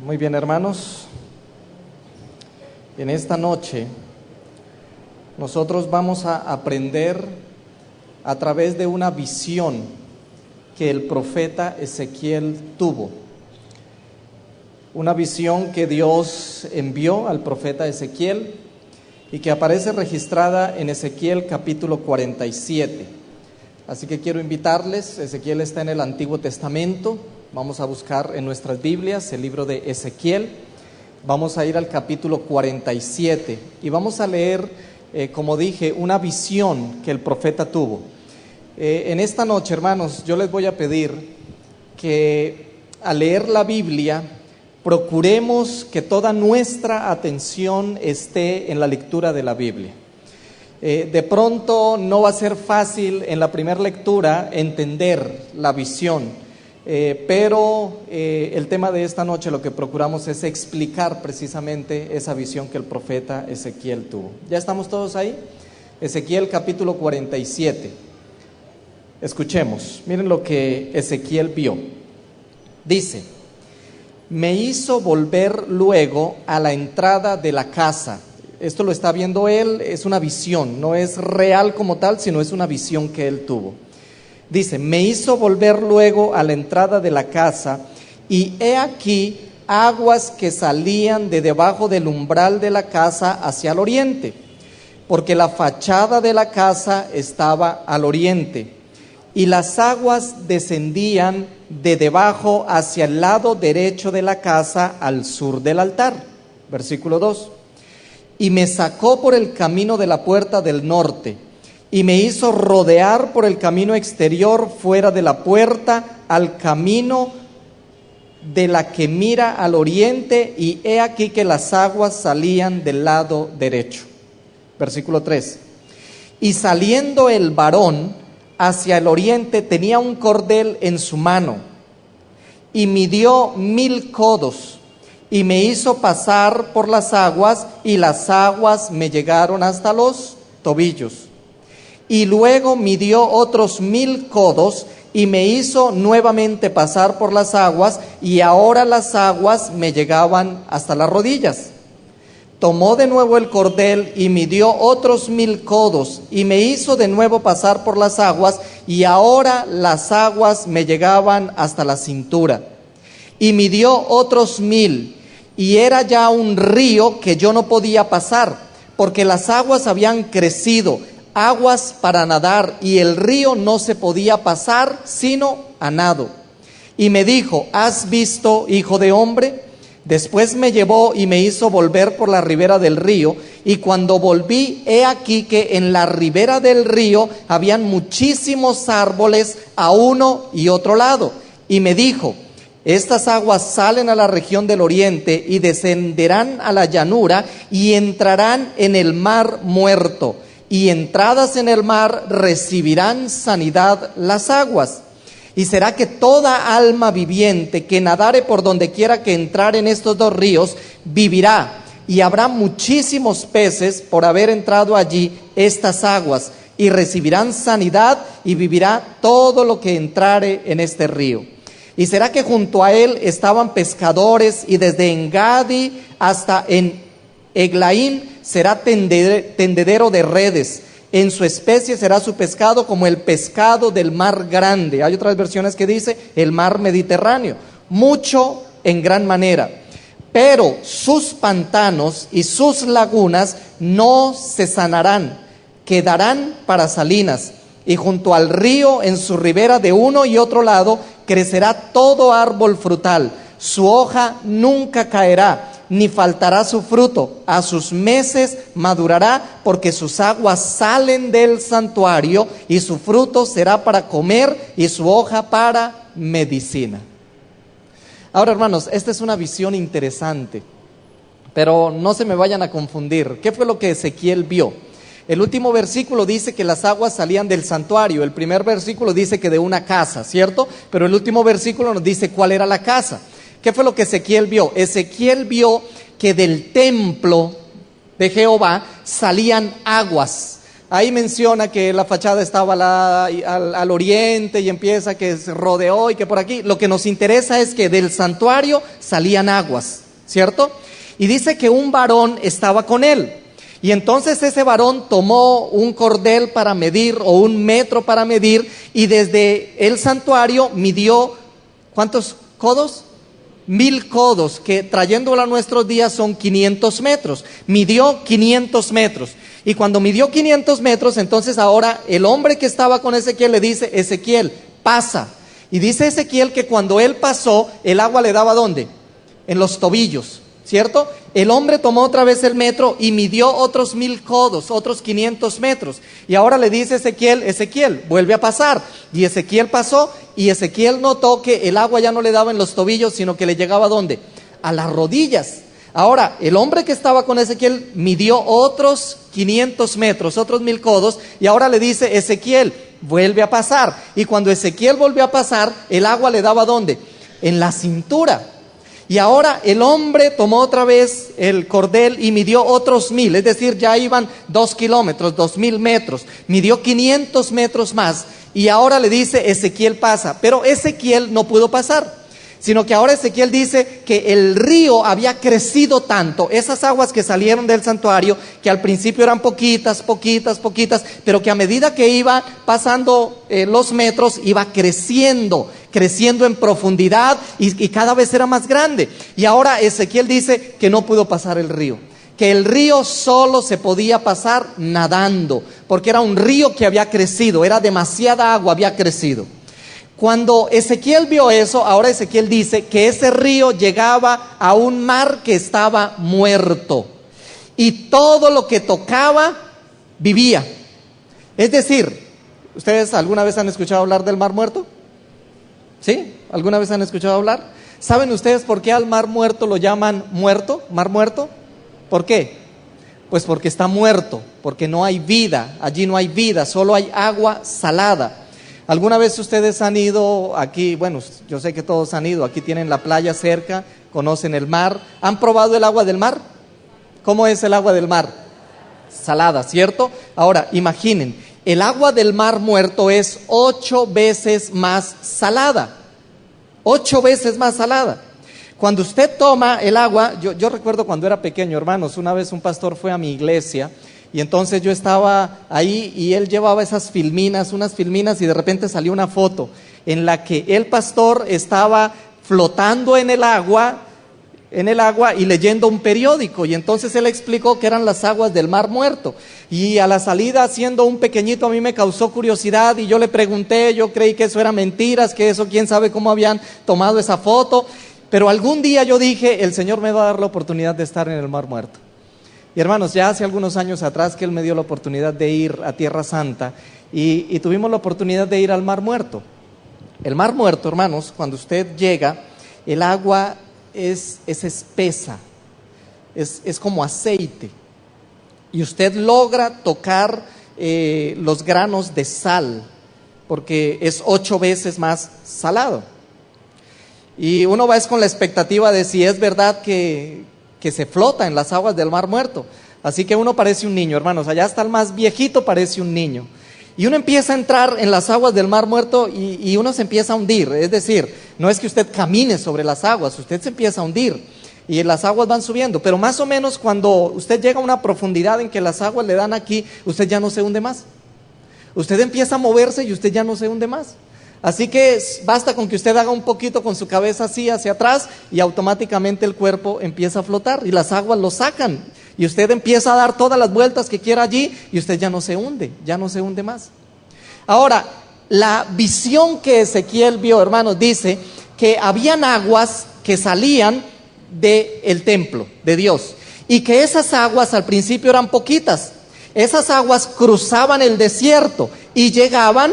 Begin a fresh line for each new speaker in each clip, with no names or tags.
Muy bien, hermanos. En esta noche nosotros vamos a aprender a través de una visión que el profeta Ezequiel tuvo. Una visión que Dios envió al profeta Ezequiel y que aparece registrada en Ezequiel capítulo 47. Así que quiero invitarles, Ezequiel está en el Antiguo Testamento. Vamos a buscar en nuestras Biblias el libro de Ezequiel. Vamos a ir al capítulo 47 y vamos a leer, como dije, una visión que el profeta tuvo. En esta noche, hermanos, yo les voy a pedir que al leer la Biblia procuremos que toda nuestra atención esté en la lectura de la Biblia. De pronto no va a ser fácil en la primera lectura entender la visión. Pero el tema de esta noche lo que procuramos es explicar precisamente esa visión que el profeta Ezequiel tuvo. ¿Ya estamos todos ahí? Ezequiel capítulo 47. Escuchemos, miren lo que Ezequiel vio. Dice: me hizo volver luego a la entrada de la casa. Esto lo está viendo él, es una visión, no es real como tal, sino es una visión que él tuvo. Dice: me hizo volver luego a la entrada de la casa, y he aquí aguas que salían de debajo del umbral de la casa hacia el oriente, porque la fachada de la casa estaba al oriente, y las aguas descendían de debajo hacia el lado derecho de la casa al sur del altar. Versículo 2. Y me sacó por el camino de la puerta del norte, y me hizo rodear por el camino exterior fuera de la puerta al camino de la que mira al oriente, y he aquí que las aguas salían del lado derecho. Versículo 3. Y saliendo el varón hacia el oriente tenía un cordel en su mano, y midió 1000 codos, y me hizo pasar por las aguas, y las aguas me llegaron hasta los tobillos. Y luego midió otros 1000 codos y me hizo nuevamente pasar por las aguas, y ahora las aguas me llegaban hasta las rodillas. Tomó de nuevo el cordel y midió otros 1000 codos y me hizo de nuevo pasar por las aguas, y ahora las aguas me llegaban hasta la cintura. Y midió otros 1000, y era ya un río que yo no podía pasar, porque las aguas habían crecido, aguas para nadar, y el río no se podía pasar sino a nado. Y me dijo: ¿has visto, hijo de hombre? Después me llevó y me hizo volver por la ribera del río, y cuando volví, he aquí que en la ribera del río habían muchísimos árboles a uno y otro lado. Y me dijo: estas aguas salen a la región del oriente y descenderán a la llanura y entrarán en el mar muerto, y entradas en el mar recibirán sanidad las aguas. Y será que toda alma viviente que nadare por donde quiera que entrar en estos dos ríos vivirá, y habrá muchísimos peces por haber entrado allí estas aguas, y recibirán sanidad, y vivirá todo lo que entrare en este río. Y será que junto a él estaban pescadores, y desde Engadi hasta en Eglaim será tendedero de redes. En su especie será su pescado como el pescado del mar grande. Hay otras versiones que dice el mar Mediterráneo. Mucho en gran manera. Pero sus pantanos y sus lagunas no se sanarán, quedarán para salinas. Y junto al río, en su ribera de uno y otro lado, crecerá todo árbol frutal. Su hoja nunca caerá, ni faltará su fruto. A sus meses madurará, porque sus aguas salen del santuario, y su fruto será para comer, y su hoja para medicina. Ahora, hermanos, esta es una visión interesante, pero no se me vayan a confundir. ¿Qué fue lo que Ezequiel vio? El último versículo dice que las aguas salían del santuario. El primer versículo dice que de una casa, ¿cierto? Pero el último versículo nos dice cuál era la casa. ¿Qué fue lo que Ezequiel vio? Ezequiel vio que del templo de Jehová salían aguas. ahí menciona que la fachada estaba al oriente y empieza que se rodeó y que por aquí. Lo que nos interesa es que del santuario salían aguas, ¿cierto? Y dice que un varón estaba con él. Y entonces ese varón tomó un cordel para medir o un metro para medir y desde el santuario midió, ¿cuántos codos? 1000 codos, que trayéndolo a nuestros días son 500 metros. Midió 500 metros. Y cuando midió 500 metros, entonces ahora el hombre que estaba con Ezequiel le dice, Ezequiel, pasa. Y dice Ezequiel que cuando él pasó, el agua le daba ¿dónde? En los tobillos, ¿cierto? El hombre tomó otra vez el metro y midió otros 1000 codos, otros 500 metros. Y ahora le dice Ezequiel, Ezequiel, vuelve a pasar. Y Ezequiel pasó y Ezequiel notó que el agua ya no le daba en los tobillos, sino que le llegaba ¿a dónde? A las rodillas. Ahora, el hombre que estaba con Ezequiel midió otros 500 metros, otros 1000 codos. Y ahora le dice, Ezequiel, vuelve a pasar. Y cuando Ezequiel volvió a pasar, el agua le daba ¿dónde? En la cintura. Y ahora el hombre tomó otra vez el cordel y midió otros 1000, es decir, ya iban 2 kilómetros, 2000 metros, midió 500 metros más y ahora le dice Ezequiel pasa, pero Ezequiel no pudo pasar, sino que ahora Ezequiel dice que el río había crecido tanto, esas aguas que salieron del santuario, que al principio eran poquitas, pero que a medida que iba pasando los metros, iba creciendo en profundidad y cada vez era más grande. Y ahora Ezequiel dice que no pudo pasar el río, que el río solo se podía pasar nadando, porque era un río que había crecido, era demasiada agua, había crecido. Cuando Ezequiel vio eso, ahora Ezequiel dice que ese río llegaba a un mar que estaba muerto y todo lo que tocaba vivía. Es decir, ¿ustedes alguna vez han escuchado hablar del mar muerto? ¿Sí? ¿Alguna vez han escuchado hablar? ¿Saben ustedes por qué al mar muerto lo llaman muerto, mar muerto? ¿Por qué? Pues porque está muerto, porque no hay vida, allí no hay vida, solo hay agua salada. ¿Alguna vez ustedes han ido aquí? Bueno, yo sé que todos han ido, aquí tienen la playa cerca, conocen el mar. ¿Han probado el agua del mar? ¿Cómo es el agua del mar? Salada, ¿cierto? Ahora, imaginen, el agua del mar muerto es 8 veces más salada. 8 veces más salada. Cuando usted toma el agua, yo recuerdo cuando era pequeño, hermanos, una vez un pastor fue a mi iglesia y entonces yo estaba ahí y él llevaba unas filminas y de repente salió una foto en la que el pastor estaba flotando en el agua y leyendo un periódico, y entonces él explicó que eran las aguas del mar muerto. Y a la salida, siendo un pequeñito, a mí me causó curiosidad y yo le pregunté, yo creí que eso era mentiras, que eso quién sabe cómo habían tomado esa foto, pero algún día yo dije, el Señor me va a dar la oportunidad de estar en el mar muerto. Y hermanos, ya hace algunos años atrás que Él me dio la oportunidad de ir a Tierra Santa y tuvimos la oportunidad de ir al mar muerto. El mar muerto, hermanos, cuando usted llega, el agua es espesa, es como aceite, y usted logra tocar los granos de sal, porque es 8 veces más salado. Y uno va con la expectativa de si es verdad que se flota en las aguas del mar muerto. Así que uno parece un niño, hermanos, allá hasta el más viejito parece un niño. Y uno empieza a entrar en las aguas del mar muerto y uno se empieza a hundir. Es decir, no es que usted camine sobre las aguas, usted se empieza a hundir y las aguas van subiendo. Pero más o menos cuando usted llega a una profundidad en que las aguas le dan aquí, usted ya no se hunde más. Usted empieza a moverse y usted ya no se hunde más. Así que basta con que usted haga un poquito con su cabeza así hacia atrás y automáticamente el cuerpo empieza a flotar y las aguas lo sacan. Y usted empieza a dar todas las vueltas que quiera allí y usted ya no se hunde más. Ahora, la visión que Ezequiel vio, hermanos, dice que habían aguas que salían del templo de Dios y que esas aguas al principio eran poquitas. Esas aguas cruzaban el desierto y llegaban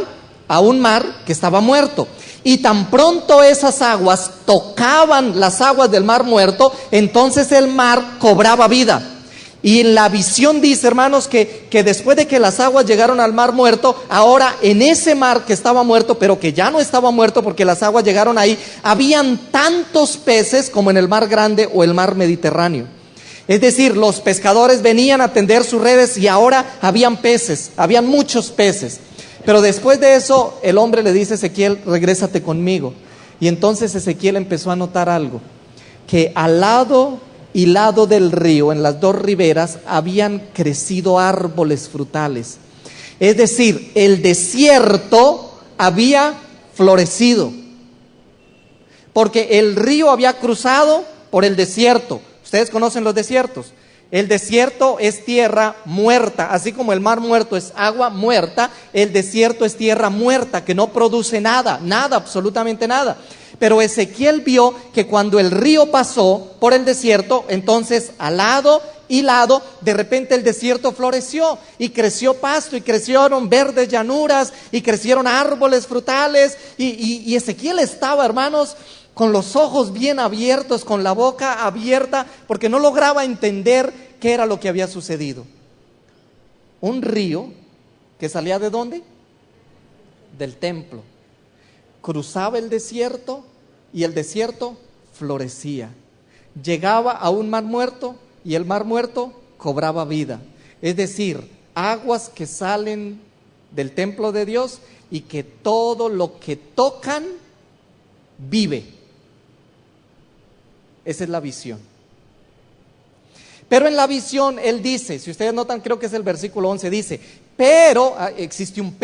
a un mar que estaba muerto. Y tan pronto esas aguas tocaban las aguas del mar muerto, entonces el mar cobraba vida. Y la visión dice, hermanos, que después de que las aguas llegaron al mar muerto, ahora en ese mar que estaba muerto, pero que ya no estaba muerto porque las aguas llegaron ahí, habían tantos peces como en el mar grande o el mar Mediterráneo. Es decir, los pescadores venían a tender sus redes y ahora habían peces, habían muchos peces. Pero después de eso, el hombre le dice a Ezequiel, regrésate conmigo. Y entonces Ezequiel empezó a notar algo, que al lado y lado del río, en las dos riberas, habían crecido árboles frutales. Es decir, el desierto había florecido, porque el río había cruzado por el desierto. Ustedes conocen los desiertos. El desierto es tierra muerta, así como el mar muerto es agua muerta, el desierto es tierra muerta que no produce nada, nada, absolutamente nada. Pero Ezequiel vio que cuando el río pasó por el desierto, entonces al lado y lado, de repente el desierto floreció y creció pasto y crecieron verdes llanuras y crecieron árboles frutales y Ezequiel estaba, hermanos, con los ojos bien abiertos, con la boca abierta, porque no lograba entender qué era lo que había sucedido. Un río que salía ¿de dónde? Del templo. Cruzaba el desierto y el desierto florecía. Llegaba a un mar muerto y el mar muerto cobraba vida. Es decir, aguas que salen del templo de Dios y que todo lo que tocan vive. Esa es la visión. Pero en la visión él dice, si ustedes notan, creo que es el versículo 11, dice, pero, existe un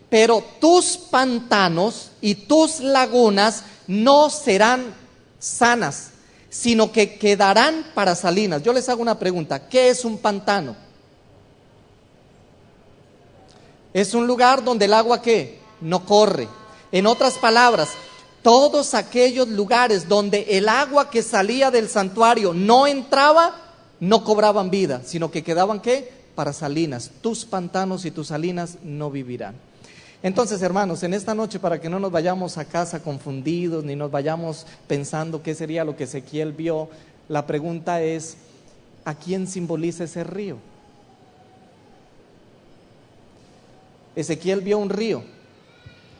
pero tus pantanos y tus lagunas no serán sanas, sino que quedarán para salinas. Yo les hago una pregunta, ¿qué es un pantano? Es un lugar donde el agua ¿qué? No corre. En otras palabras, todos aquellos lugares donde el agua que salía del santuario no entraba, no cobraban vida, sino que quedaban ¿qué? Para salinas. Tus pantanos y tus salinas no vivirán. Entonces, hermanos, en esta noche, para que no nos vayamos a casa confundidos, ni nos vayamos pensando qué sería lo que Ezequiel vio, la pregunta es, ¿a quién simboliza ese río? Ezequiel vio un río,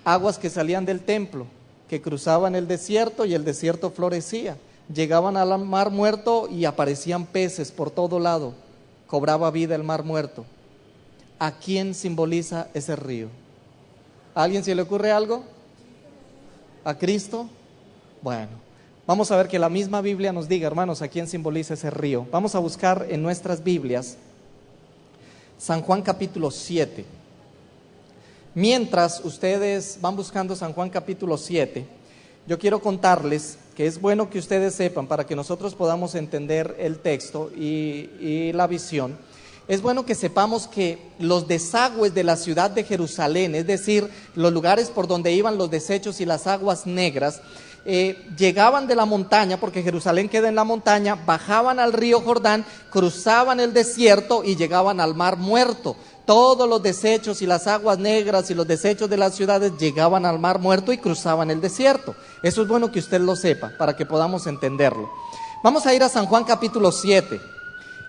aguas que salían del templo, que cruzaban el desierto y el desierto florecía. Llegaban al mar muerto y aparecían peces por todo lado. Cobraba vida el mar muerto. ¿A quién simboliza ese río? ¿A alguien se le ocurre algo? ¿A Cristo? Bueno, vamos a ver que la misma Biblia nos diga, hermanos, a quién simboliza ese río. Vamos a buscar en nuestras Biblias San Juan capítulo 7. Mientras ustedes van buscando San Juan capítulo 7, yo quiero contarles que es bueno que ustedes sepan, para que nosotros podamos entender el texto y la visión, es bueno que sepamos que los desagües de la ciudad de Jerusalén, es decir, los lugares por donde iban los desechos y las aguas negras, llegaban de la montaña, porque Jerusalén queda en la montaña, bajaban al río Jordán, cruzaban el desierto y llegaban al mar muerto. Todos los desechos y las aguas negras y los desechos de las ciudades llegaban al mar muerto y cruzaban el desierto. Eso es bueno que usted lo sepa, para que podamos entenderlo. Vamos a ir a San Juan capítulo 7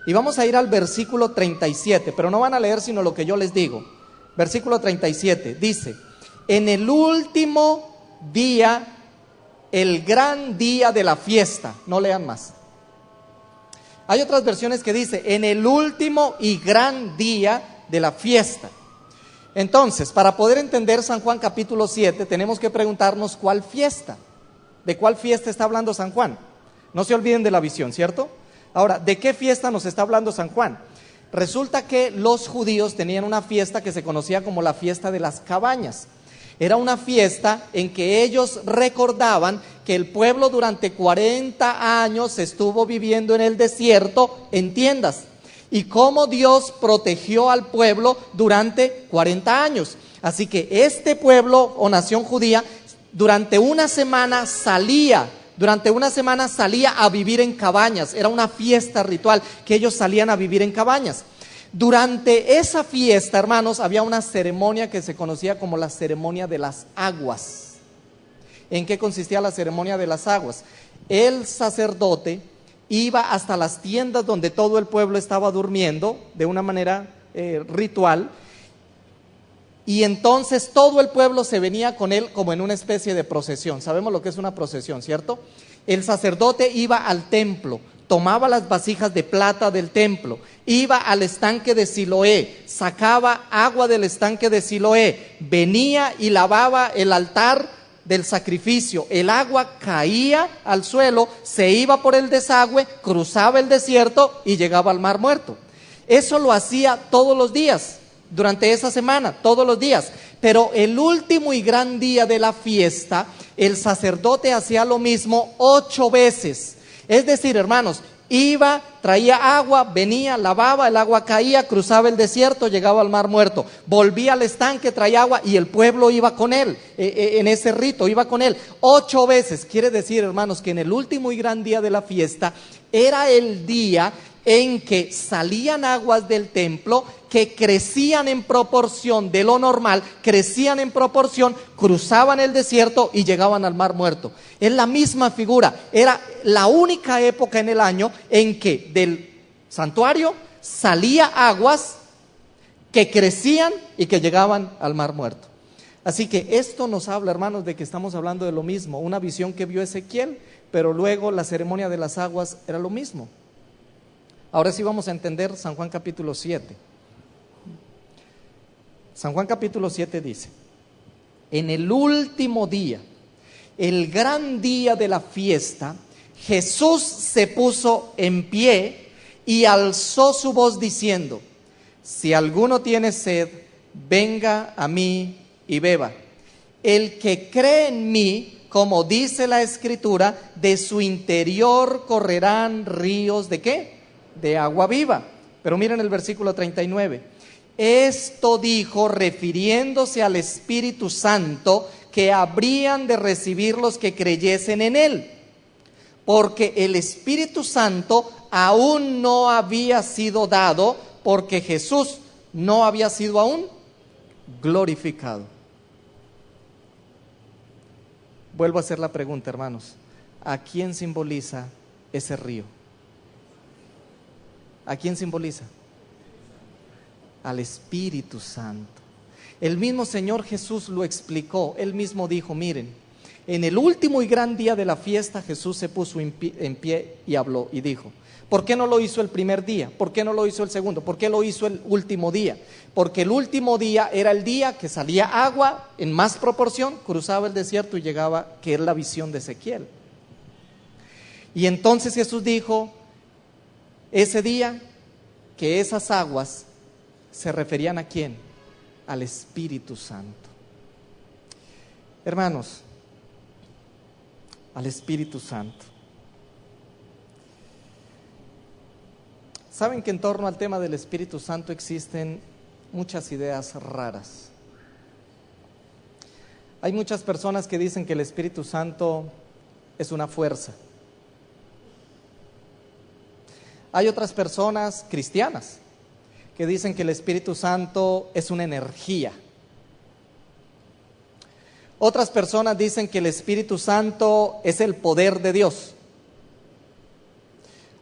y vamos a ir al versículo 37, pero no van a leer sino lo que yo les digo. Versículo 37 dice, en el último día, el gran día de la fiesta. No lean más. Hay otras versiones que dice, en el último y gran día de la fiesta. Entonces, para poder entender San Juan capítulo 7, tenemos que preguntarnos cuál fiesta. ¿De cuál fiesta está hablando San Juan? No se olviden de la visión, ¿cierto? Ahora, ¿de qué fiesta nos está hablando San Juan? Resulta que los judíos tenían una fiesta que se conocía como la fiesta de las cabañas. Era una fiesta en que ellos recordaban que el pueblo durante 40 años estuvo viviendo en el desierto en tiendas. Y cómo Dios protegió al pueblo durante 40 años. Así que este pueblo o nación judía durante una semana salía a vivir en cabañas. Era una fiesta ritual que ellos salían a vivir en cabañas. Durante esa fiesta, hermanos, había una ceremonia que se conocía como la ceremonia de las aguas. ¿En qué consistía la ceremonia de las aguas? El sacerdote iba hasta las tiendas donde todo el pueblo estaba durmiendo de una manera ritual, y entonces todo el pueblo se venía con él como en una especie de procesión. Sabemos lo que es una procesión, ¿cierto? El sacerdote iba al templo, tomaba las vasijas de plata del templo, iba al estanque de Siloé, sacaba agua del estanque de Siloé, venía y lavaba el altar del sacrificio. El agua caía al suelo, se iba por el desagüe, cruzaba el desierto y llegaba al Mar Muerto. Eso lo hacía todos los días, durante esa semana, todos los días. Pero el último y gran día de la fiesta, el sacerdote hacía lo mismo 8 veces. Es decir, hermanos, iba, traía agua, venía, lavaba, el agua caía, cruzaba el desierto, llegaba al Mar Muerto, volvía al estanque, traía agua y el pueblo iba con él, en ese rito, iba con él 8 veces. Quiere decir, hermanos, que en el último y gran día de la fiesta era el día en que salían aguas del templo que crecían en proporción de lo normal, crecían en proporción, cruzaban el desierto y llegaban al Mar Muerto. Es la misma figura, era la única época en el año en que del santuario salía aguas que crecían y que llegaban al Mar Muerto. Así que esto nos habla, hermanos, de que estamos hablando de lo mismo, una visión que vio Ezequiel, pero luego la ceremonia de las aguas era lo mismo. Ahora sí vamos a entender San Juan capítulo 7. San Juan capítulo 7 dice: en el último día, el gran día de la fiesta, Jesús se puso en pie y alzó su voz diciendo: si alguno tiene sed, venga a mí y beba. El que cree en mí, como dice la Escritura, de su interior correrán ríos ¿de qué? De agua viva. Pero miren el versículo 39. Esto dijo refiriéndose al Espíritu Santo que habrían de recibir los que creyesen en él, porque el Espíritu Santo aún no había sido dado, porque Jesús no había sido aún glorificado. Vuelvo a hacer la pregunta, hermanos: ¿a quién simboliza ese río? ¿A quién simboliza? Al Espíritu Santo. El mismo Señor Jesús lo explicó. Él mismo dijo: miren, en el último y gran día de la fiesta, Jesús se puso en pie y habló y dijo: ¿por qué no lo hizo el primer día? ¿Por qué no lo hizo el segundo? ¿Por qué lo hizo el último día? Porque el último día era el día que salía agua en más proporción, cruzaba el desierto y llegaba, que es la visión de Ezequiel. Y entonces Jesús dijo ese día que esas aguas se referían ¿a quién? Al Espíritu Santo. Hermanos, al Espíritu Santo. ¿Saben que en torno al tema del Espíritu Santo existen muchas ideas raras? Hay muchas personas que dicen que el Espíritu Santo es una fuerza. Hay otras personas cristianas que dicen que el Espíritu Santo es una energía. Otras personas dicen que el Espíritu Santo es el poder de Dios.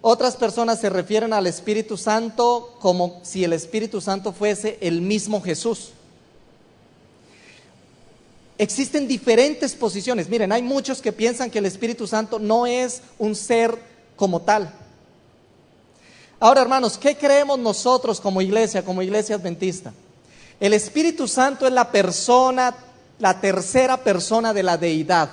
Otras personas se refieren al Espíritu Santo como si el Espíritu Santo fuese el mismo Jesús. Existen diferentes posiciones. Miren, hay muchos que piensan que el Espíritu Santo no es un ser como tal. Ahora, hermanos, ¿qué creemos nosotros como iglesia adventista? El Espíritu Santo es la persona, la tercera persona de la deidad,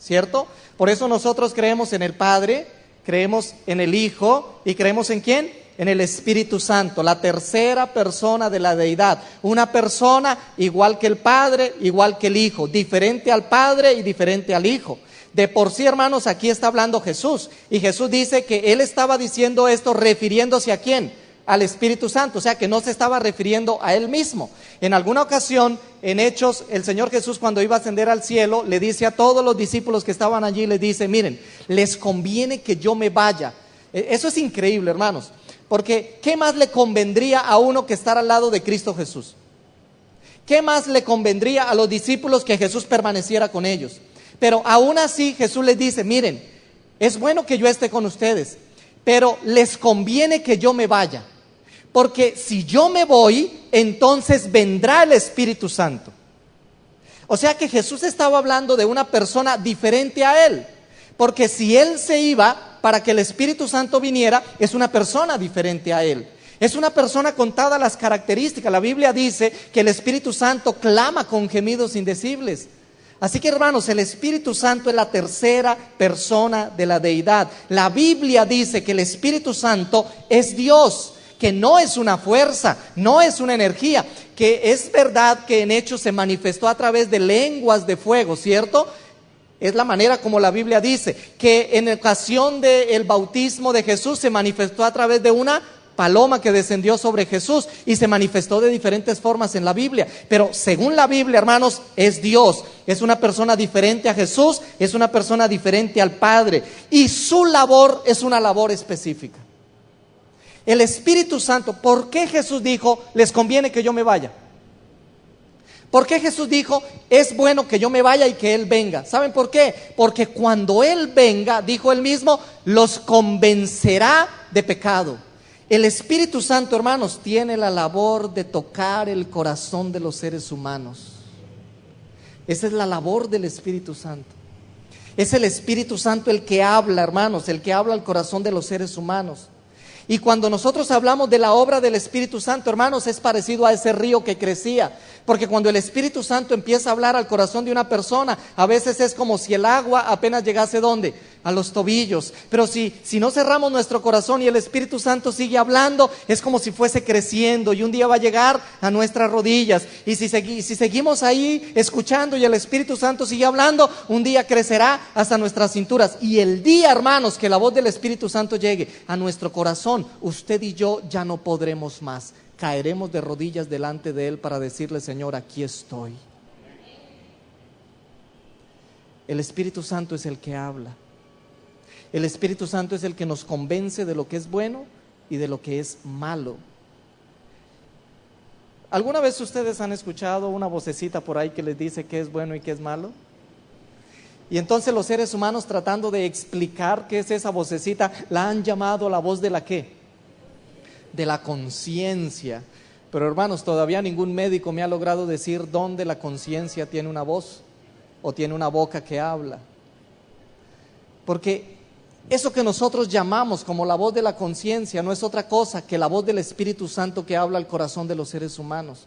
¿cierto? Por eso nosotros creemos en el Padre, creemos en el Hijo y creemos ¿en quién? En el Espíritu Santo, la tercera persona de la deidad. Una persona igual que el Padre, igual que el Hijo, diferente al Padre y diferente al Hijo. De por sí, hermanos, aquí está hablando Jesús, y Jesús dice que Él estaba diciendo esto refiriéndose ¿a quién? Al Espíritu Santo, o sea que no se estaba refiriendo a Él mismo. En alguna ocasión, en Hechos, el Señor Jesús, cuando iba a ascender al cielo, le dice a todos los discípulos que estaban allí, les dice: miren, les conviene que yo me vaya. Eso es increíble, hermanos, porque ¿qué más le convendría a uno que estar al lado de Cristo Jesús? ¿Qué más le convendría a los discípulos que Jesús permaneciera con ellos? Pero aún así Jesús les dice: miren, es bueno que yo esté con ustedes, pero les conviene que yo me vaya, porque si yo me voy, entonces vendrá el Espíritu Santo. O sea que Jesús estaba hablando de una persona diferente a Él, porque si Él se iba, para que el Espíritu Santo viniera, es una persona diferente a él. Es una persona con todas las características. La Biblia dice que el Espíritu Santo clama con gemidos indecibles. Así que, hermanos, el Espíritu Santo es la tercera persona de la deidad. La Biblia dice que el Espíritu Santo es Dios, que no es una fuerza, no es una energía, que es verdad que en Hechos se manifestó a través de lenguas de fuego, ¿cierto? Es la manera como la Biblia dice, que en ocasión del bautismo de Jesús se manifestó a través de una paloma que descendió sobre Jesús y se manifestó de diferentes formas en la Biblia. Pero según la Biblia, hermanos, es Dios, es una persona diferente a Jesús, es una persona diferente al Padre, y su labor es una labor específica. El Espíritu Santo, ¿por qué Jesús dijo, les conviene que yo me vaya? ¿Por qué Jesús dijo, es bueno que yo me vaya y que Él venga? ¿Saben por qué? Porque cuando Él venga, dijo Él mismo, los convencerá de pecado. El Espíritu Santo, hermanos, tiene la labor de tocar el corazón de los seres humanos. Esa es la labor del Espíritu Santo. Es el Espíritu Santo el que habla, hermanos, el que habla al corazón de los seres humanos. Y cuando nosotros hablamos de la obra del Espíritu Santo, hermanos, es parecido a ese río que crecía. Porque cuando el Espíritu Santo empieza a hablar al corazón de una persona, a veces es como si el agua apenas llegase ¿dónde? A los tobillos. Pero si no cerramos nuestro corazón y el Espíritu Santo sigue hablando, es como si fuese creciendo y un día va a llegar a nuestras rodillas. Y si seguimos ahí escuchando y el Espíritu Santo sigue hablando, un día crecerá hasta nuestras cinturas. Y el día, hermanos, que la voz del Espíritu Santo llegue a nuestro corazón, usted y yo ya no podremos más. Caeremos de rodillas delante de Él para decirle, Señor, aquí estoy. El Espíritu Santo es el que habla. El Espíritu Santo es el que nos convence de lo que es bueno y de lo que es malo. ¿Alguna vez ustedes han escuchado una vocecita por ahí que les dice qué es bueno y qué es malo? Y entonces los seres humanos, tratando de explicar qué es esa vocecita, la han llamado la voz de la ¿qué? De la conciencia. Pero hermanos, todavía ningún médico me ha logrado decir dónde la conciencia tiene una voz o tiene una boca que habla. Porque eso que nosotros llamamos como la voz de la conciencia no es otra cosa que la voz del Espíritu Santo que habla al corazón de los seres humanos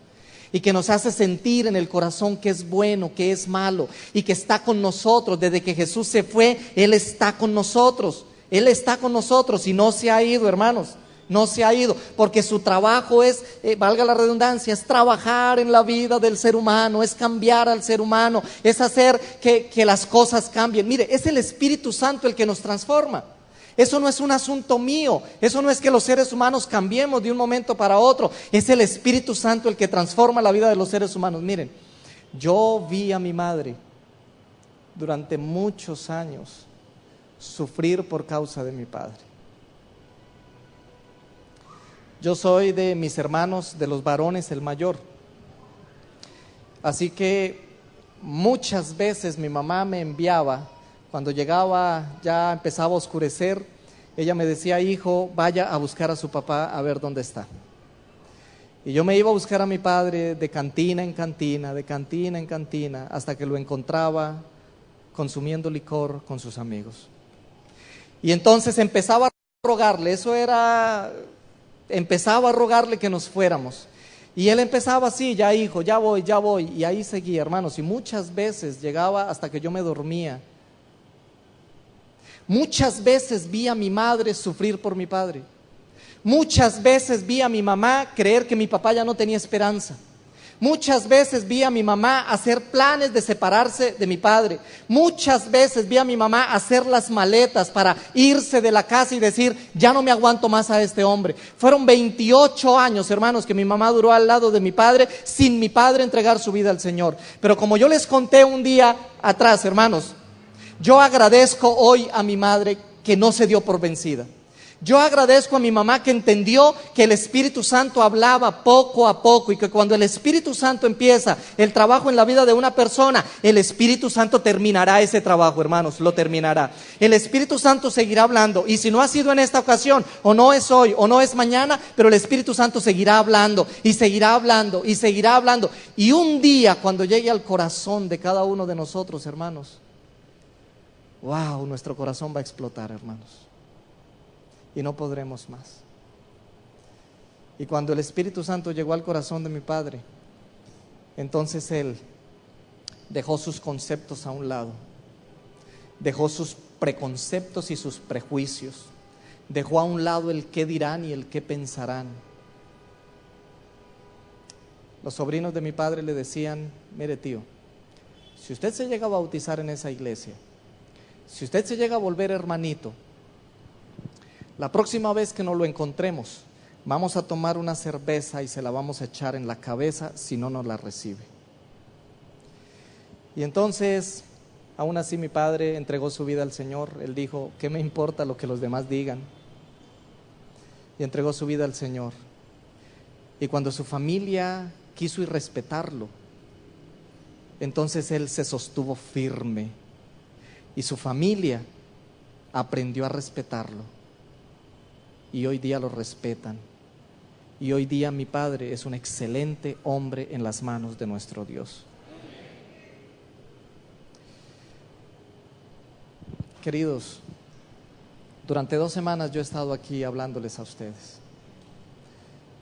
y que nos hace sentir en el corazón que es bueno, que es malo, y que está con nosotros. Desde que Jesús se fue, Él está con nosotros. Él está con nosotros y no se ha ido, hermanos. No se ha ido, porque su trabajo es, valga la redundancia, es trabajar en la vida del ser humano, es cambiar al ser humano, es hacer que las cosas cambien. Mire, es el Espíritu Santo el que nos transforma. Eso no es un asunto mío, eso no es que los seres humanos cambiemos de un momento para otro, es el Espíritu Santo el que transforma la vida de los seres humanos. Miren, yo vi a mi madre durante muchos años sufrir por causa de mi padre. Yo soy de mis hermanos, de los varones, el mayor. Así que muchas veces mi mamá me enviaba, cuando llegaba, ya empezaba a oscurecer, ella me decía, hijo, vaya a buscar a su papá a ver dónde está. Y yo me iba a buscar a mi padre de cantina en cantina, de cantina en cantina, hasta que lo encontraba consumiendo licor con sus amigos. Y entonces empezaba a rogarle, empezaba a rogarle que nos fuéramos. Y él empezaba así, ya hijo, ya voy, y ahí seguía, hermanos, y muchas veces llegaba hasta que yo me dormía. Muchas veces vi a mi madre sufrir por mi padre. Muchas veces vi a mi mamá creer que mi papá ya no tenía esperanza. Muchas veces vi a mi mamá hacer planes de separarse de mi padre. Muchas veces vi a mi mamá hacer las maletas para irse de la casa y decir, ya no me aguanto más a este hombre. Fueron 28 años, hermanos, que mi mamá duró al lado de mi padre, sin mi padre entregar su vida al Señor. Pero como yo les conté un día atrás, hermanos, yo agradezco hoy a mi madre que no se dio por vencida. Yo agradezco a mi mamá que entendió que el Espíritu Santo hablaba poco a poco y que cuando el Espíritu Santo empieza el trabajo en la vida de una persona, el Espíritu Santo terminará ese trabajo, hermanos, lo terminará. El Espíritu Santo seguirá hablando, y si no ha sido en esta ocasión, o no es hoy, o no es mañana, pero el Espíritu Santo seguirá hablando y seguirá hablando y seguirá hablando. Y un día, cuando llegue al corazón de cada uno de nosotros, hermanos, wow, nuestro corazón va a explotar, hermanos. y no podremos más. Y cuando el Espíritu Santo llegó al corazón de mi padre, entonces él dejó sus conceptos a un lado, dejó sus preconceptos y sus prejuicios, dejó a un lado el qué dirán y el qué pensarán. Los sobrinos de mi padre le decían: mire tío, si usted se llega a bautizar en esa iglesia, si usted se llega a volver hermanito, la próxima vez que nos lo encontremos, vamos a tomar una cerveza y se la vamos a echar en la cabeza si no nos la recibe. Y entonces, aún así mi padre entregó su vida al Señor. Él dijo: ¿qué me importa lo que los demás digan? Y entregó su vida al Señor. Y cuando su familia quiso irrespetarlo, entonces él se sostuvo firme y su familia aprendió a respetarlo. Y hoy día lo respetan. Y hoy día mi padre es un excelente hombre en las manos de nuestro Dios. Queridos, durante 2 semanas yo he estado aquí hablándoles a ustedes.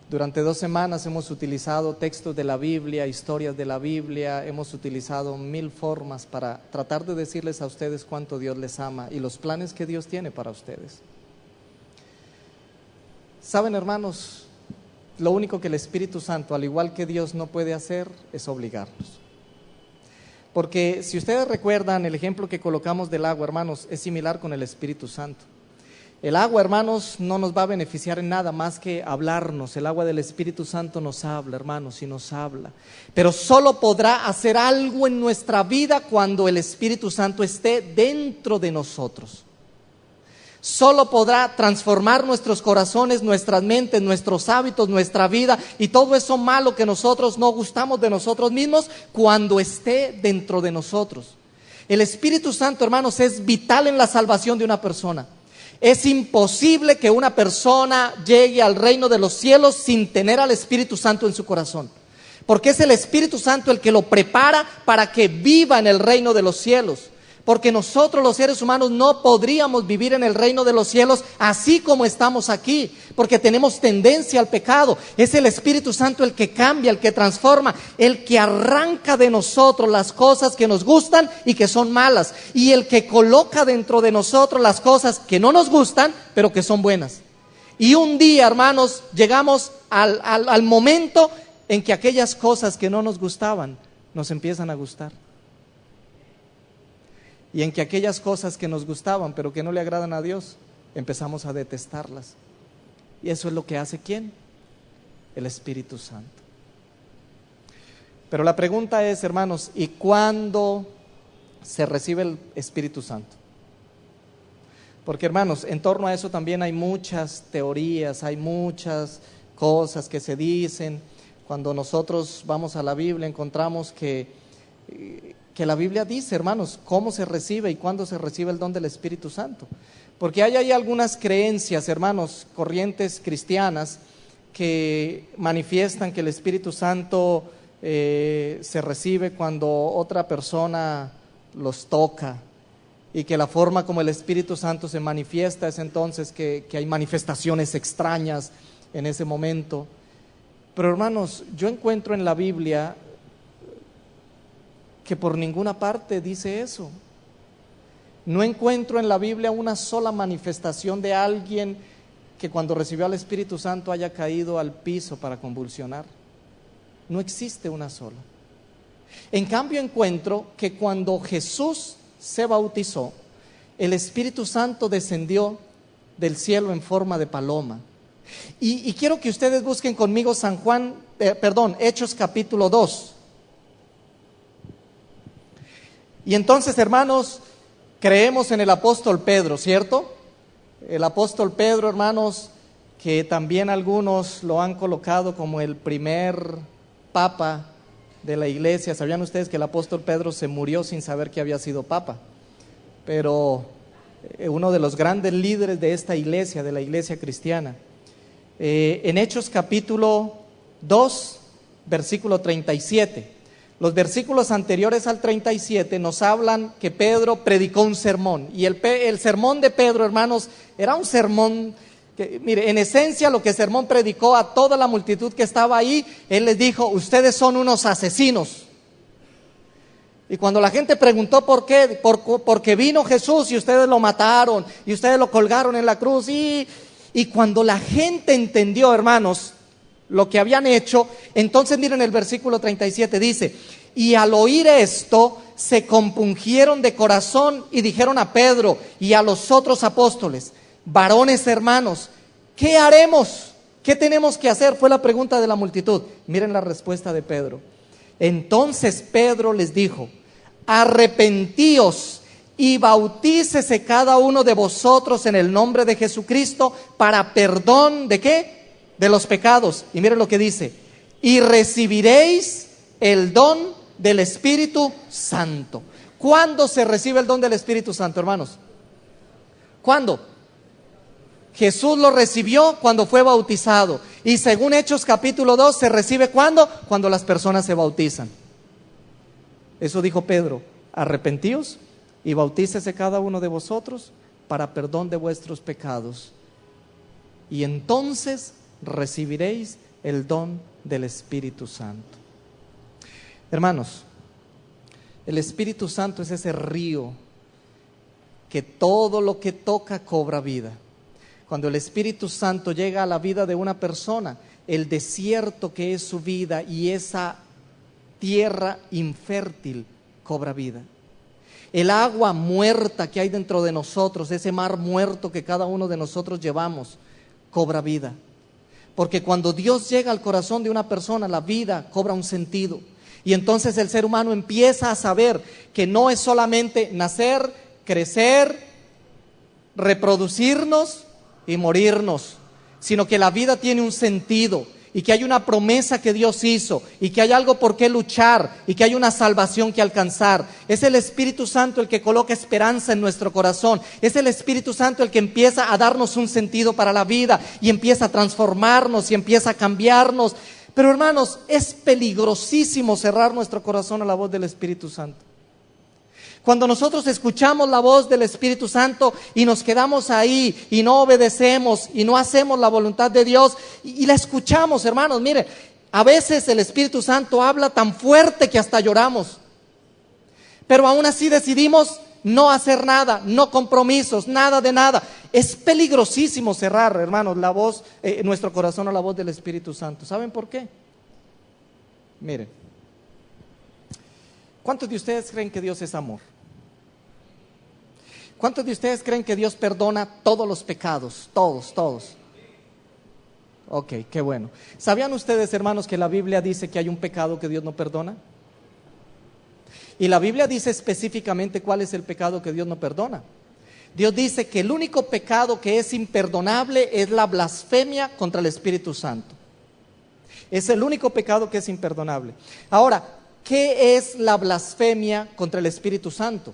Durante 2 semanas hemos utilizado textos de la Biblia, historias de la Biblia, hemos utilizado 1000 formas para tratar de decirles a ustedes cuánto Dios les ama y los planes que Dios tiene para ustedes. Saben, hermanos, lo único que el Espíritu Santo, al igual que Dios, no puede hacer es obligarnos. Porque si ustedes recuerdan el ejemplo que colocamos del agua, hermanos, es similar con el Espíritu Santo. El agua, hermanos, no nos va a beneficiar en nada más que hablarnos. El agua del Espíritu Santo nos habla, hermanos, y nos habla. Pero solo podrá hacer algo en nuestra vida cuando el Espíritu Santo esté dentro de nosotros. Solo podrá transformar nuestros corazones, nuestras mentes, nuestros hábitos, nuestra vida y todo eso malo que nosotros no gustamos de nosotros mismos cuando esté dentro de nosotros. El Espíritu Santo, hermanos, es vital en la salvación de una persona. Es imposible que una persona llegue al reino de los cielos sin tener al Espíritu Santo en su corazón. Porque es el Espíritu Santo el que lo prepara para que viva en el reino de los cielos. Porque nosotros los seres humanos no podríamos vivir en el reino de los cielos así como estamos aquí, porque tenemos tendencia al pecado. Es el Espíritu Santo el que cambia, el que transforma, el que arranca de nosotros las cosas que nos gustan y que son malas, y el que coloca dentro de nosotros las cosas que no nos gustan, pero que son buenas. Y un día, hermanos, llegamos al momento en que aquellas cosas que no nos gustaban nos empiezan a gustar. Y en que aquellas cosas que nos gustaban pero que no le agradan a Dios, empezamos a detestarlas. Y eso es lo que hace ¿quién? El Espíritu Santo. Pero la pregunta es, hermanos, ¿y cuándo se recibe el Espíritu Santo? Porque, hermanos, en torno a eso también hay muchas teorías, hay muchas cosas que se dicen. Cuando nosotros vamos a la Biblia encontramos que la Biblia dice, hermanos, cómo se recibe y cuándo se recibe el don del Espíritu Santo. Porque hay algunas creencias, hermanos, corrientes cristianas que manifiestan que el Espíritu Santo se recibe cuando otra persona los toca, y que la forma como el Espíritu Santo se manifiesta es entonces que hay manifestaciones extrañas en ese momento. Pero, hermanos, yo encuentro en la Biblia que por ninguna parte dice eso. No encuentro en la Biblia una sola manifestación de alguien que cuando recibió al Espíritu Santo haya caído al piso para convulsionar. No existe una sola. En cambio encuentro que cuando Jesús se bautizó, el Espíritu Santo descendió del cielo en forma de paloma. Y quiero que ustedes busquen conmigo Hechos capítulo 2. Y entonces, hermanos, creemos en el apóstol Pedro, ¿cierto? El apóstol Pedro, hermanos, que también algunos lo han colocado como el primer papa de la iglesia. ¿Sabían ustedes que el apóstol Pedro se murió sin saber que había sido papa? Pero uno de los grandes líderes de esta iglesia, de la iglesia cristiana. En Hechos capítulo 2, versículo 37. Los versículos anteriores al 37 nos hablan que Pedro predicó un sermón. Y el sermón de Pedro, hermanos, era un sermón Mire, en esencia lo que Sermón predicó a toda la multitud que estaba ahí, Él les dijo: ustedes son unos asesinos. Y cuando la gente preguntó por qué, porque vino Jesús y ustedes lo mataron y ustedes lo colgaron en la cruz. Y cuando la gente entendió, hermanos, lo que habían hecho, entonces miren el versículo 37, dice: y al oír esto, se compungieron de corazón y dijeron a Pedro y a los otros apóstoles: varones hermanos, ¿qué haremos? ¿Qué tenemos que hacer? Fue la pregunta de la multitud. Miren la respuesta de Pedro. Entonces Pedro les dijo: arrepentíos y bautícese cada uno de vosotros en el nombre de Jesucristo para perdón ¿de qué? De los pecados. Y miren lo que dice: y recibiréis el don del Espíritu Santo. ¿Cuándo se recibe el don del Espíritu Santo, hermanos? ¿Cuándo? Jesús lo recibió cuando fue bautizado. Y según Hechos capítulo 2, ¿se recibe cuándo? Cuando las personas se bautizan. Eso dijo Pedro: arrepentíos y bautícese cada uno de vosotros para perdón de vuestros pecados, y entonces recibiréis el don del Espíritu Santo. Hermanos, el Espíritu Santo es ese río que todo lo que toca cobra vida. Cuando el Espíritu Santo llega a la vida de una persona, el desierto que es su vida y esa tierra infértil cobra vida. El agua muerta que hay dentro de nosotros, ese mar muerto que cada uno de nosotros llevamos, cobra vida. Porque cuando Dios llega al corazón de una persona, la vida cobra un sentido. Y entonces el ser humano empieza a saber que no es solamente nacer, crecer, reproducirnos y morirnos, sino que la vida tiene un sentido y que hay una promesa que Dios hizo y que hay algo por qué luchar y que hay una salvación que alcanzar. Es el Espíritu Santo el que coloca esperanza en nuestro corazón. Es el Espíritu Santo el que empieza a darnos un sentido para la vida y empieza a transformarnos y empieza a cambiarnos. Pero hermanos, es peligrosísimo cerrar nuestro corazón a la voz del Espíritu Santo. Cuando nosotros escuchamos la voz del Espíritu Santo y nos quedamos ahí y no obedecemos y no hacemos la voluntad de Dios y la escuchamos, hermanos, miren, a veces el Espíritu Santo habla tan fuerte que hasta lloramos, pero aún así decidimos no hacer nada, no compromisos, nada de nada. Es peligrosísimo cerrar, hermanos, la voz, nuestro corazón a la voz del Espíritu Santo. ¿Saben por qué? Miren, ¿cuántos de ustedes creen que Dios es amor? ¿Cuántos de ustedes creen que Dios perdona todos los pecados? Todos. Ok, qué bueno. ¿Sabían ustedes, hermanos, que la Biblia dice que hay un pecado que Dios no perdona? Y la Biblia dice específicamente cuál es el pecado que Dios no perdona. Dios dice que el único pecado que es imperdonable es la blasfemia contra el Espíritu Santo. Es el único pecado que es imperdonable. Ahora, ¿qué es la blasfemia contra el Espíritu Santo?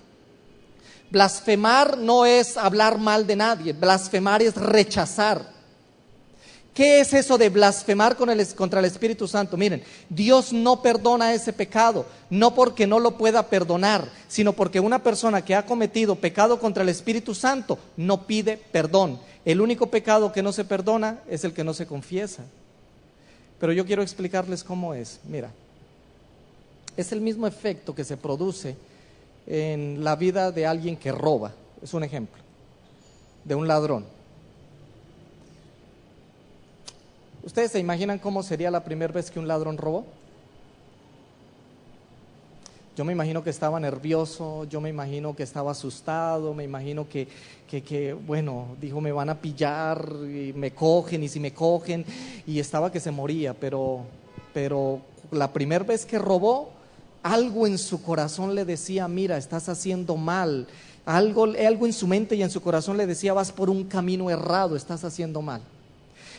Blasfemar no es hablar mal de nadie, blasfemar es rechazar. ¿Qué es eso de blasfemar contra el Espíritu Santo? Miren, Dios no perdona ese pecado, no porque no lo pueda perdonar, sino porque una persona que ha cometido pecado contra el Espíritu Santo no pide perdón. El único pecado que no se perdona es el que no se confiesa. Pero yo quiero explicarles cómo es. Mira, es el mismo efecto que se produce en la vida de alguien que roba. Es un ejemplo, de un ladrón. ¿Ustedes se imaginan cómo sería la primera vez que un ladrón robó? Yo me imagino que estaba nervioso, yo me imagino que estaba asustado, me imagino que bueno, dijo: me van a pillar, y me cogen, y si me cogen, y estaba que se moría, pero la primera vez que robó, algo en su corazón le decía: mira, estás haciendo mal. Algo en su mente y en su corazón le decía: vas por un camino errado, estás haciendo mal.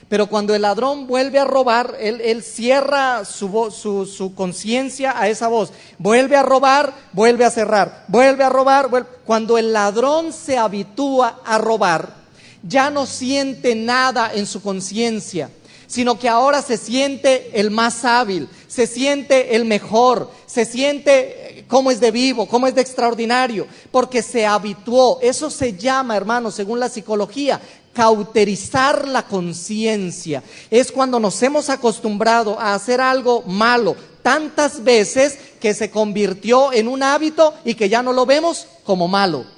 Pero cuando el ladrón vuelve a robar, él cierra su conciencia a esa voz. Vuelve a robar, vuelve a cerrar, vuelve a robar. Cuando el ladrón se habitúa a robar, ya no siente nada en su conciencia, sino que ahora se siente el más hábil, se siente el mejor, se siente cómo es de vivo, cómo es de extraordinario, porque se habituó. Eso se llama, hermanos, según la psicología, cauterizar la conciencia. Es cuando nos hemos acostumbrado a hacer algo malo tantas veces que se convirtió en un hábito y que ya no lo vemos como malo.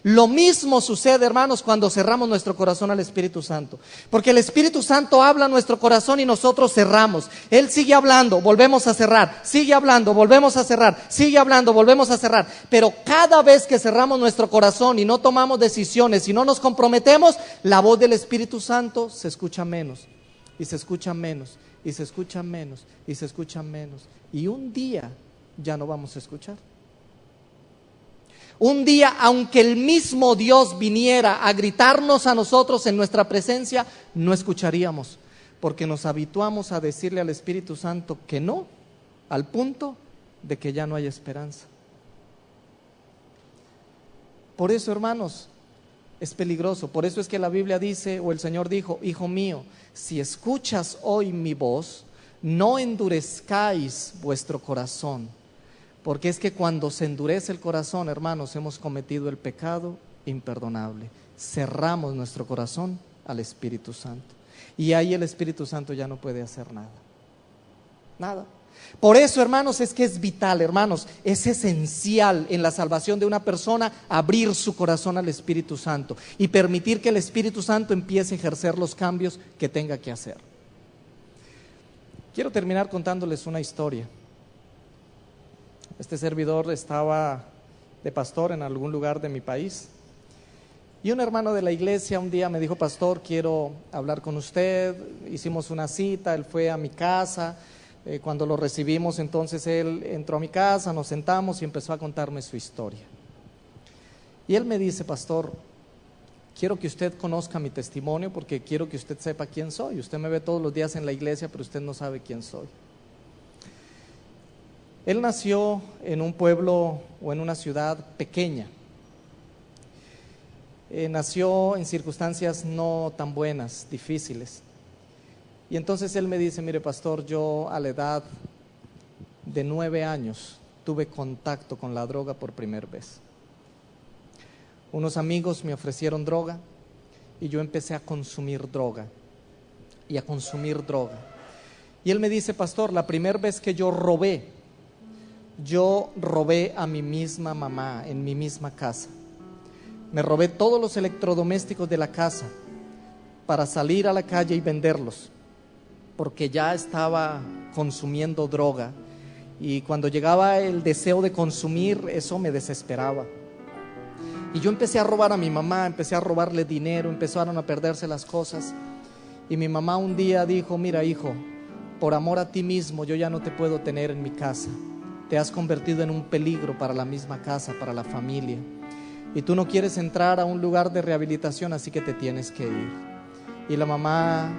Lo mismo sucede, hermanos, cuando cerramos nuestro corazón al Espíritu Santo. Porque el Espíritu Santo habla a nuestro corazón y nosotros cerramos. Él sigue hablando, volvemos a cerrar. Sigue hablando, volvemos a cerrar. Sigue hablando, volvemos a cerrar. Pero cada vez que cerramos nuestro corazón y no tomamos decisiones y no nos comprometemos, la voz del Espíritu Santo se escucha menos. Y se escucha menos. Y se escucha menos. Y se escucha menos. Y un día ya no vamos a escuchar. Un día, aunque el mismo Dios viniera a gritarnos a nosotros en nuestra presencia, no escucharíamos, porque nos habituamos a decirle al Espíritu Santo que no, al punto de que ya no hay esperanza. Por eso, hermanos, es peligroso. Por eso es que la Biblia dice, o el Señor dijo: hijo mío, si escuchas hoy mi voz, no endurezcáis vuestro corazón. Porque es que cuando se endurece el corazón, hermanos, hemos cometido el pecado imperdonable. Cerramos nuestro corazón al Espíritu Santo. Y ahí el Espíritu Santo ya no puede hacer nada. Nada. Por eso, hermanos, es que es vital, hermanos, es esencial en la salvación de una persona abrir su corazón al Espíritu Santo y permitir que el Espíritu Santo empiece a ejercer los cambios que tenga que hacer. Quiero terminar contándoles una historia. Este servidor estaba de pastor en algún lugar de mi país y un hermano de la iglesia un día me dijo: pastor, quiero hablar con usted. Hicimos una cita, él fue a mi casa. Cuando lo recibimos, entonces él entró a mi casa, nos sentamos y empezó a contarme su historia. Y él me dice: pastor, quiero que usted conozca mi testimonio porque quiero que usted sepa quién soy. Usted me ve todos los días en la iglesia, pero usted no sabe quién soy. Él nació en un pueblo o en una ciudad pequeña. Nació en circunstancias no tan buenas, difíciles. Y entonces él me dice: mire, pastor, yo a la edad de 9 años tuve contacto con la droga por primera vez. Unos amigos me ofrecieron droga y yo empecé a consumir droga y a consumir droga. Y él me dice: pastor, la primera vez que yo robé a mi misma mamá en mi misma casa. Me robé todos los electrodomésticos de la casa para salir a la calle y venderlos, porque ya estaba consumiendo droga y cuando llegaba el deseo de consumir, eso me desesperaba. Y yo empecé a robar a mi mamá, empecé a robarle dinero, empezaron a perderse las cosas. Y mi mamá un día dijo: mira, hijo, por amor a ti mismo yo ya no te puedo tener en mi casa. Te has convertido en un peligro para la misma casa, para la familia. Y tú no quieres entrar a un lugar de rehabilitación, así que te tienes que ir. Y la mamá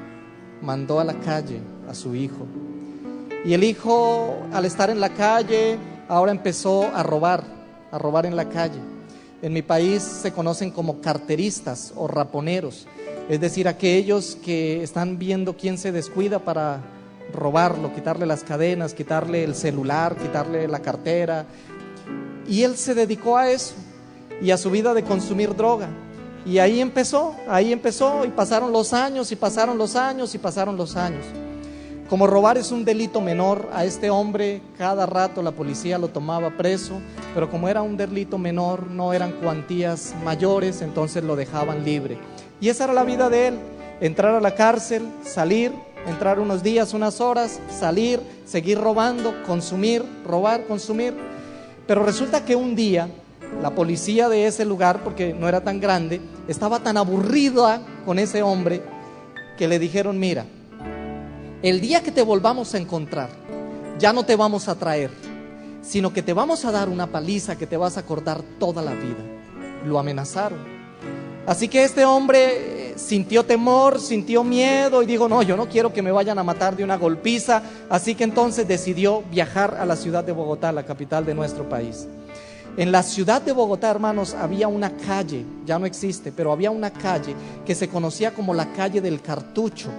mandó a la calle a su hijo. Y el hijo, al estar en la calle, ahora empezó a robar en la calle. En mi país se conocen como carteristas o raponeros, es decir, aquellos que están viendo quién se descuida para robarlo, quitarle las cadenas, quitarle el celular, quitarle la cartera. Y él se dedicó a eso y a su vida de consumir droga. Y ahí empezó y pasaron los años y pasaron los años y pasaron los años. Como robar es un delito menor, a este hombre cada rato la policía lo tomaba preso, pero como era un delito menor, no eran cuantías mayores, entonces lo dejaban libre. Y esa era la vida de él: entrar a la cárcel, salir, entrar unos días, unas horas, salir, seguir robando, consumir, robar, consumir. Pero resulta que un día la policía de ese lugar, porque no era tan grande, estaba tan aburrida con ese hombre que le dijeron: mira, el día que te volvamos a encontrar, ya no te vamos a traer, sino que te vamos a dar una paliza que te vas a acordar toda la vida. Lo amenazaron. Así que este hombre sintió temor, sintió miedo y dijo: no, yo no quiero que me vayan a matar de una golpiza. Así que entonces decidió viajar a la ciudad de Bogotá, la capital de nuestro país. En la ciudad de Bogotá, hermanos, había una calle, ya no existe, pero había una calle que se conocía como la calle del Cartucho.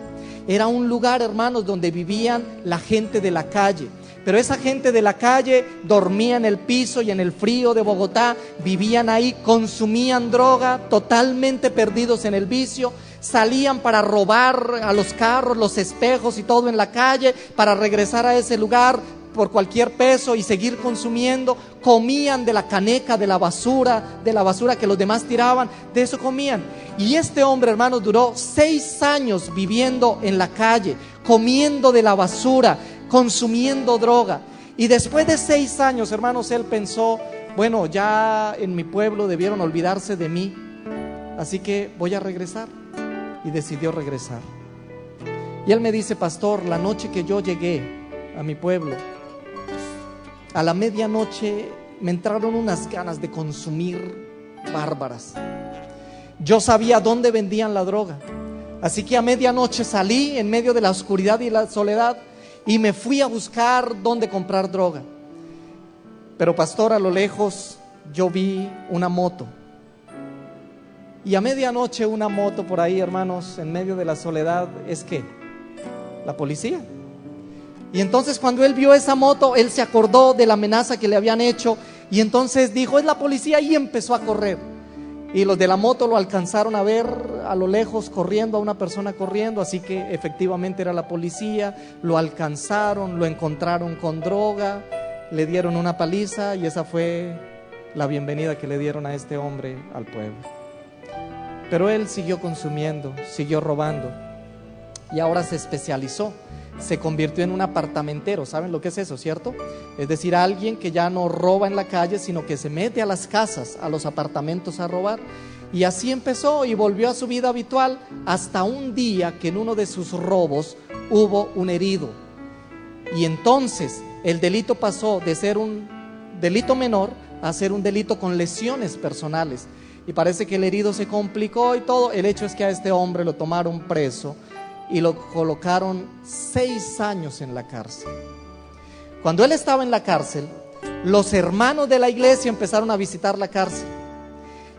Era un lugar, hermanos, donde vivían la gente de la calle. Pero esa gente de la calle dormía en el piso y en el frío de Bogotá, vivían ahí, consumían droga, totalmente perdidos en el vicio. salían para robar a los carros, los espejos y todo en la calle, para regresar a ese lugar por cualquier peso y seguir consumiendo. Comían de la caneca, de la basura que los demás tiraban, de eso comían. Y este hombre, hermanos, duró 6 años viviendo en la calle, comiendo de la basura, consumiendo droga. Y después de 6 años, hermanos, él pensó, bueno, ya en mi pueblo debieron olvidarse de mí, así que voy a regresar. Y decidió regresar. Y él me dice: pastor, la noche que yo llegué a mi pueblo, a la medianoche me entraron unas ganas de consumir bárbaras. Yo sabía dónde vendían la droga, así que a medianoche salí en medio de la oscuridad y la soledad y me fui a buscar dónde comprar droga. Pero pastor, a lo lejos yo vi una moto. Y a medianoche una moto por ahí, hermanos, en medio de la soledad, ¿es qué? La policía. Y entonces cuando él vio esa moto, él se acordó de la amenaza que le habían hecho y entonces dijo: es la policía, y empezó a correr. Y los de la moto lo alcanzaron a ver a lo lejos corriendo, a una persona corriendo, así que efectivamente era la policía. Lo alcanzaron, lo encontraron con droga, le dieron una paliza y esa fue la bienvenida que le dieron a este hombre al pueblo. Pero él siguió consumiendo, siguió robando y ahora se especializó. Se convirtió en un apartamentero. ¿Saben lo que es eso, cierto? Es decir, alguien que ya no roba en la calle, sino que se mete a las casas, a los apartamentos a robar. Y así empezó y volvió a su vida habitual, hasta un día que en uno de sus robos hubo un herido. Y entonces el delito pasó de ser un delito menor a ser un delito con lesiones personales. Y parece que el herido se complicó y todo. El hecho es que a este hombre lo tomaron preso y lo colocaron 6 años en la cárcel. Cuando él estaba en la cárcel, los hermanos de la iglesia empezaron a visitar la cárcel.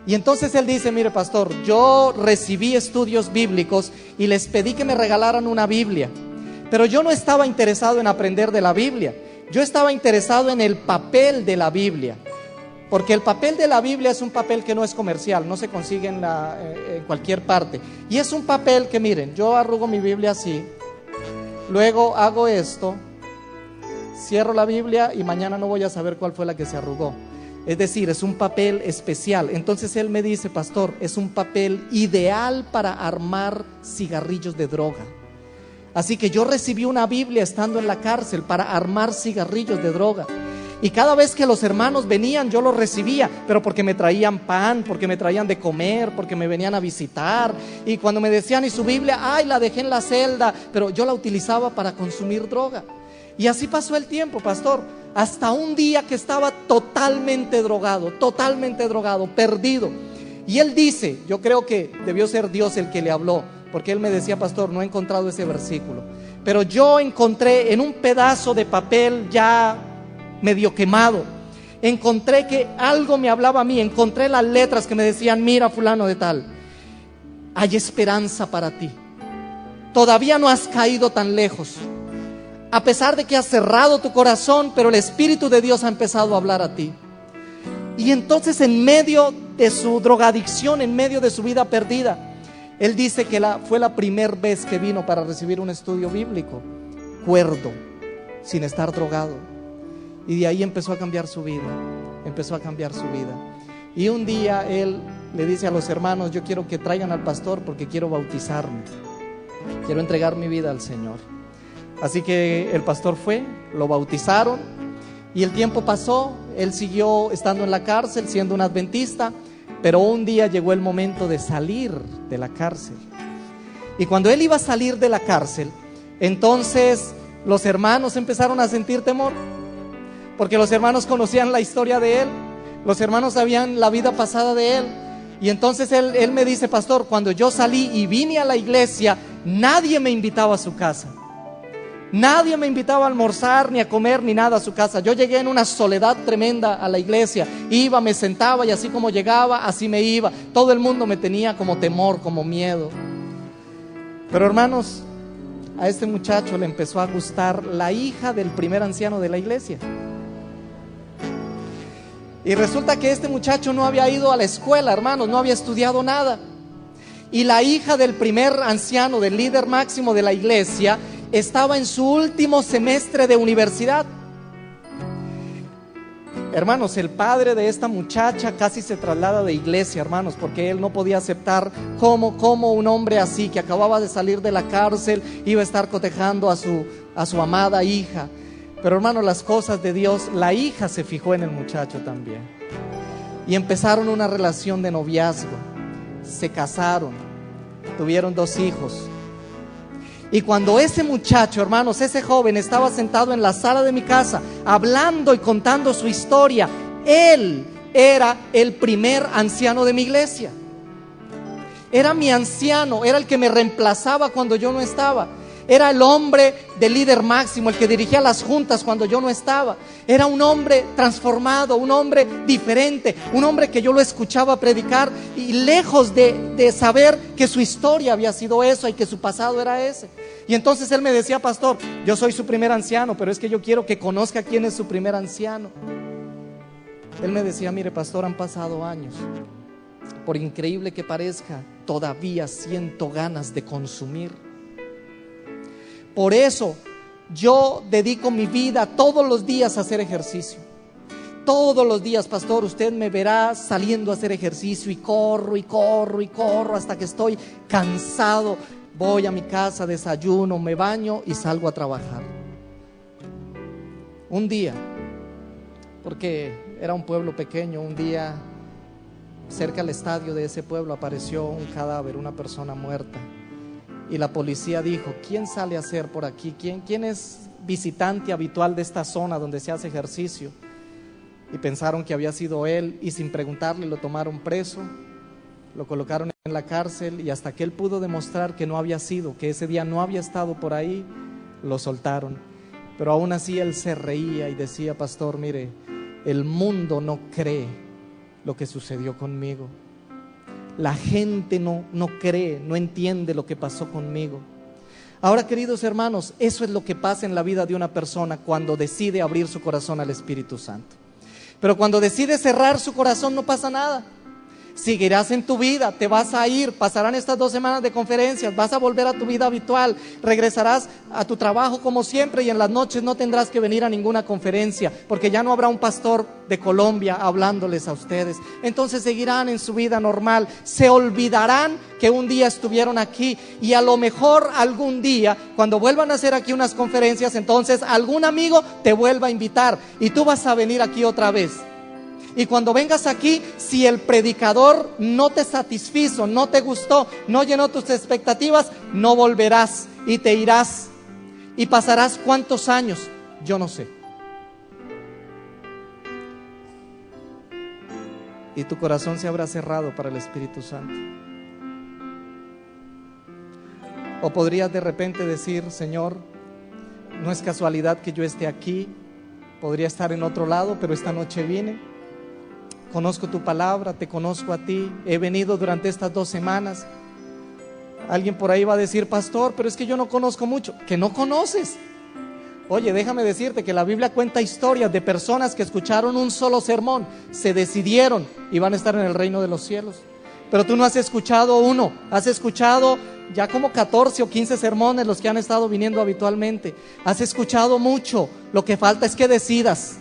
Y entonces él dice: mire, pastor, yo recibí estudios bíblicos y les pedí que me regalaran una Biblia, pero yo no estaba interesado en aprender de la Biblia. Yo estaba interesado en el papel de la Biblia, porque el papel de la Biblia es un papel que no es comercial, no se consigue en cualquier parte. Y es un papel que, miren, yo arrugo mi Biblia así, luego hago esto, cierro la Biblia y mañana no voy a saber cuál fue la que se arrugó. Es decir, es un papel especial. Entonces él me dice: pastor, es un papel ideal para armar cigarrillos de droga. Así que yo recibí una Biblia estando en la cárcel para armar cigarrillos de droga. Y cada vez que los hermanos venían, yo los recibía, pero porque me traían pan, porque me traían de comer, porque me venían a visitar. Y cuando me decían: ¿y su Biblia? Ay, la dejé en la celda. Pero yo la utilizaba para consumir droga. Y así pasó el tiempo, pastor, hasta un día que estaba totalmente drogado, perdido. Y él dice, yo creo que debió ser Dios el que le habló, porque él me decía: pastor, no he encontrado ese versículo, pero yo encontré en un pedazo de papel ya medio quemado, encontré que algo me hablaba a mí, encontré las letras que me decían: mira, fulano de tal, hay esperanza para ti, todavía no has caído tan lejos, a pesar de que has cerrado tu corazón, pero el Espíritu de Dios ha empezado a hablar a ti. Y entonces, en medio de su drogadicción, en medio de su vida perdida, él dice que fue la primera vez que vino para recibir un estudio bíblico, cuerdo, sin estar drogado. Y de ahí empezó a cambiar su vida, Y un día él le dice a los hermanos: yo quiero que traigan al pastor porque quiero bautizarme, quiero entregar mi vida al Señor. Así que el pastor fue, lo bautizaron y el tiempo pasó. Él siguió estando en la cárcel, siendo un adventista, pero un día llegó el momento de salir de la cárcel. Y cuando él iba a salir de la cárcel, entonces los hermanos empezaron a sentir temor, porque los hermanos conocían la historia de él, los hermanos sabían la vida pasada de él. Y entonces él me dice: pastor, cuando yo salí y vine a la iglesia, nadie me invitaba a su casa, nadie me invitaba a almorzar, ni a comer, ni nada a su casa. Yo llegué en una soledad tremenda a la iglesia, iba, me sentaba y así como llegaba, así me iba. Todo el mundo me tenía como temor, como miedo. Pero hermanos, a este muchacho le empezó a gustar la hija del primer anciano de la iglesia. Y resulta que este muchacho no había ido a la escuela, hermanos, no había estudiado nada. Y la hija del primer anciano, del líder máximo de la iglesia, estaba en su último semestre de universidad. Hermanos, el padre de esta muchacha casi se traslada de iglesia, hermanos, porque él no podía aceptar cómo un hombre así, que acababa de salir de la cárcel, iba a estar cotejando a su amada hija. Pero hermanos, las cosas de Dios, la hija se fijó en el muchacho también. Y empezaron una relación de noviazgo. Se casaron, tuvieron 2 hijos. Y cuando ese muchacho, hermanos, ese joven estaba sentado en la sala de mi casa, hablando y contando su historia, él era el primer anciano de mi iglesia. Era mi anciano, era el que me reemplazaba cuando yo no estaba. Era el hombre del líder máximo, el que dirigía las juntas cuando yo no estaba. Era un hombre transformado, un hombre diferente, un hombre que yo lo escuchaba predicar y lejos de saber que su historia había sido eso y que su pasado era ese. Y entonces él me decía: pastor, yo soy su primer anciano, pero es que yo quiero que conozca quién es su primer anciano. Él me decía: mire, pastor, han pasado años. Por increíble que parezca, todavía siento ganas de consumir. Por eso yo dedico mi vida todos los días a hacer ejercicio. Todos los días, pastor, usted me verá saliendo a hacer ejercicio y corro hasta que estoy cansado. Voy a mi casa, desayuno, me baño y salgo a trabajar. Un día, porque era un pueblo pequeño, un día cerca al estadio de ese pueblo apareció un cadáver, una persona muerta. Y la policía dijo: ¿quién sale a hacer por aquí? ¿Quién es visitante habitual de esta zona donde se hace ejercicio? Y pensaron que había sido él, y sin preguntarle lo tomaron preso, lo colocaron en la cárcel, y hasta que él pudo demostrar que no había sido, que ese día no había estado por ahí, lo soltaron. Pero aún así él se reía y decía: pastor, mire, el mundo no cree lo que sucedió conmigo. La gente no cree, no entiende lo que pasó conmigo. Ahora, queridos hermanos, eso es lo que pasa en la vida de una persona cuando decide abrir su corazón al Espíritu Santo. Pero cuando decide cerrar su corazón no pasa nada. Seguirás en tu vida, te vas a ir, pasarán estas 2 semanas de conferencias, vas a volver a tu vida habitual, regresarás a tu trabajo como siempre, y en las noches no tendrás que venir a ninguna conferencia, porque ya no habrá un pastor de Colombia hablándoles a ustedes. Entonces seguirán en su vida normal, se olvidarán que un día estuvieron aquí, y a lo mejor algún día, cuando vuelvan a hacer aquí unas conferencias, entonces algún amigo te vuelva a invitar y tú vas a venir aquí otra vez. Y cuando vengas aquí, si el predicador no te satisfizo, no te gustó, no llenó tus expectativas, no volverás y te irás. Y pasarás ¿cuántos años? Yo no sé. Y tu corazón se habrá cerrado para el Espíritu Santo. O podrías de repente decir: Señor, no es casualidad que yo esté aquí, podría estar en otro lado, pero esta noche vine. Conozco tu palabra, te conozco a ti, he venido durante estas 2 semanas. Alguien por ahí va a decir: pastor, pero es que yo no conozco mucho. ¿Que no conoces? Oye, déjame decirte que la Biblia cuenta historias de personas que escucharon un solo sermón, se decidieron y van a estar en el reino de los cielos. Pero tú no has escuchado uno, has escuchado ya como 14 o 15 sermones los que han estado viniendo habitualmente. Has escuchado mucho, lo que falta es que decidas.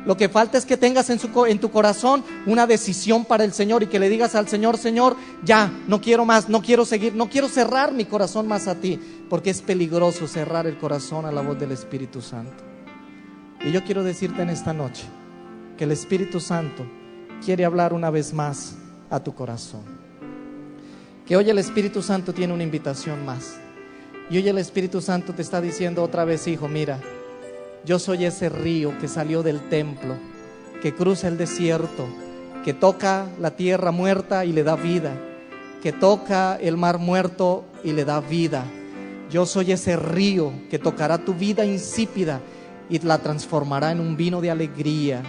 Lo que falta es que tengas en tu corazón una decisión para el Señor y que le digas al Señor: Señor, ya, no quiero más, no quiero seguir, no quiero cerrar mi corazón más a ti, porque es peligroso cerrar el corazón a la voz del Espíritu Santo. Y yo quiero decirte en esta noche que el Espíritu Santo quiere hablar una vez más a tu corazón. Que hoy el Espíritu Santo tiene una invitación más. Y hoy el Espíritu Santo te está diciendo otra vez: hijo, mira, yo soy ese río que salió del templo, que cruza el desierto, que toca la tierra muerta y le da vida, que toca el mar muerto y le da vida. Yo soy ese río que tocará tu vida insípida y la transformará en un vino de alegría.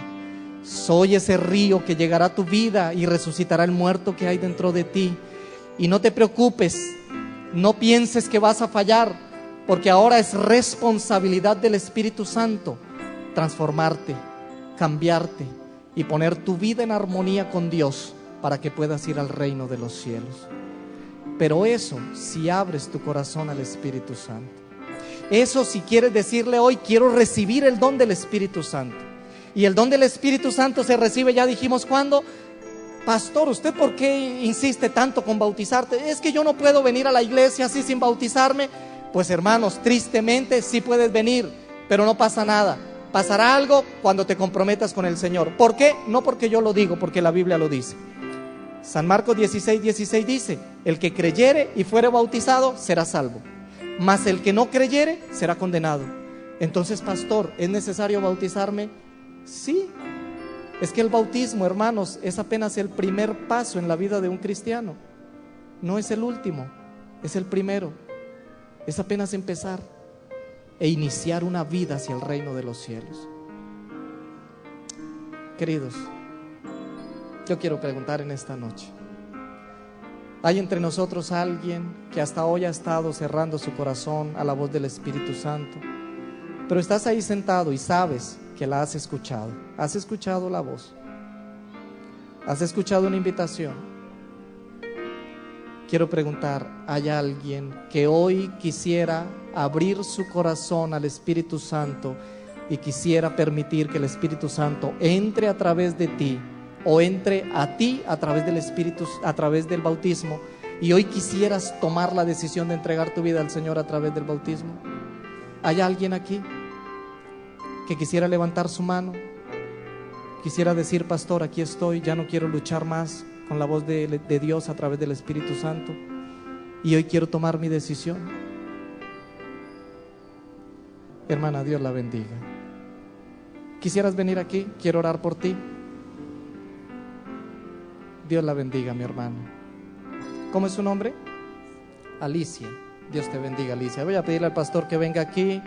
Soy ese río que llegará a tu vida y resucitará el muerto que hay dentro de ti. Y no te preocupes, no pienses que vas a fallar, porque ahora es responsabilidad del Espíritu Santo transformarte, cambiarte y poner tu vida en armonía con Dios para que puedas ir al reino de los cielos. Pero eso si abres tu corazón al Espíritu Santo. Eso si quieres decirle hoy, quiero recibir el don del Espíritu Santo. Y el don del Espíritu Santo se recibe, ya dijimos, ¿cuándo? Pastor, ¿usted por qué insiste tanto con bautizarte? Es que yo no puedo venir a la iglesia así sin bautizarme. Pues hermanos, tristemente sí puedes venir, pero no pasa nada. Pasará algo cuando te comprometas con el Señor. ¿Por qué? No porque yo lo digo, porque la Biblia lo dice. San Marcos 16:16 dice: el que creyere y fuere bautizado será salvo, mas el que no creyere será condenado. Entonces, pastor, ¿es necesario bautizarme? Sí. Es que el bautismo, hermanos, es apenas el primer paso en la vida de un cristiano. No es el último, es el primero. Es apenas empezar e iniciar una vida hacia el reino de los cielos. Queridos, yo quiero preguntar en esta noche: ¿hay entre nosotros alguien que hasta hoy ha estado cerrando su corazón a la voz del Espíritu Santo? Pero estás ahí sentado y sabes que la has escuchado. Has escuchado la voz. Has escuchado una invitación. Quiero preguntar: ¿hay alguien que hoy quisiera abrir su corazón al Espíritu Santo y quisiera permitir que el Espíritu Santo entre a través de ti, o entre a ti a través del Espíritu, a través del bautismo, y hoy quisieras tomar la decisión de entregar tu vida al Señor a través del bautismo? ¿Hay alguien aquí que quisiera levantar su mano? Quisiera decir: pastor, aquí estoy, ya no quiero luchar más con la voz de Dios a través del Espíritu Santo, y hoy quiero tomar mi decisión. Hermana, Dios la bendiga. ¿Quisieras venir aquí? Quiero orar por ti. Dios la bendiga, mi hermano. ¿Cómo es su nombre? Alicia. Dios te bendiga, Alicia. Voy a pedirle al pastor que venga aquí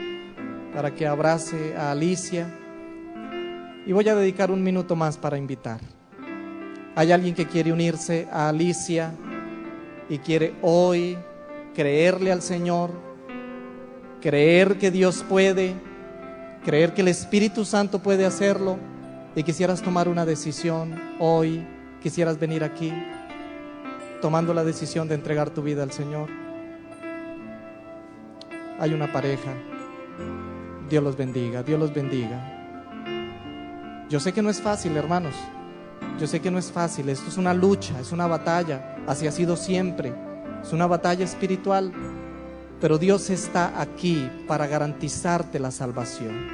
para que abrace a Alicia, y voy a dedicar un minuto más para invitar. ¿Hay alguien que quiere unirse a Alicia y quiere hoy creerle al Señor, creer que Dios puede, creer que el Espíritu Santo puede hacerlo, y quisieras tomar una decisión hoy? ¿Quisieras venir aquí tomando la decisión de entregar tu vida al Señor? Hay una pareja. Dios los bendiga, Dios los bendiga. Yo sé que no es fácil, hermanos. Yo sé que no es fácil. Esto es una lucha, es una batalla. Así ha sido siempre. Es una batalla espiritual. Pero Dios está aquí para garantizarte la salvación.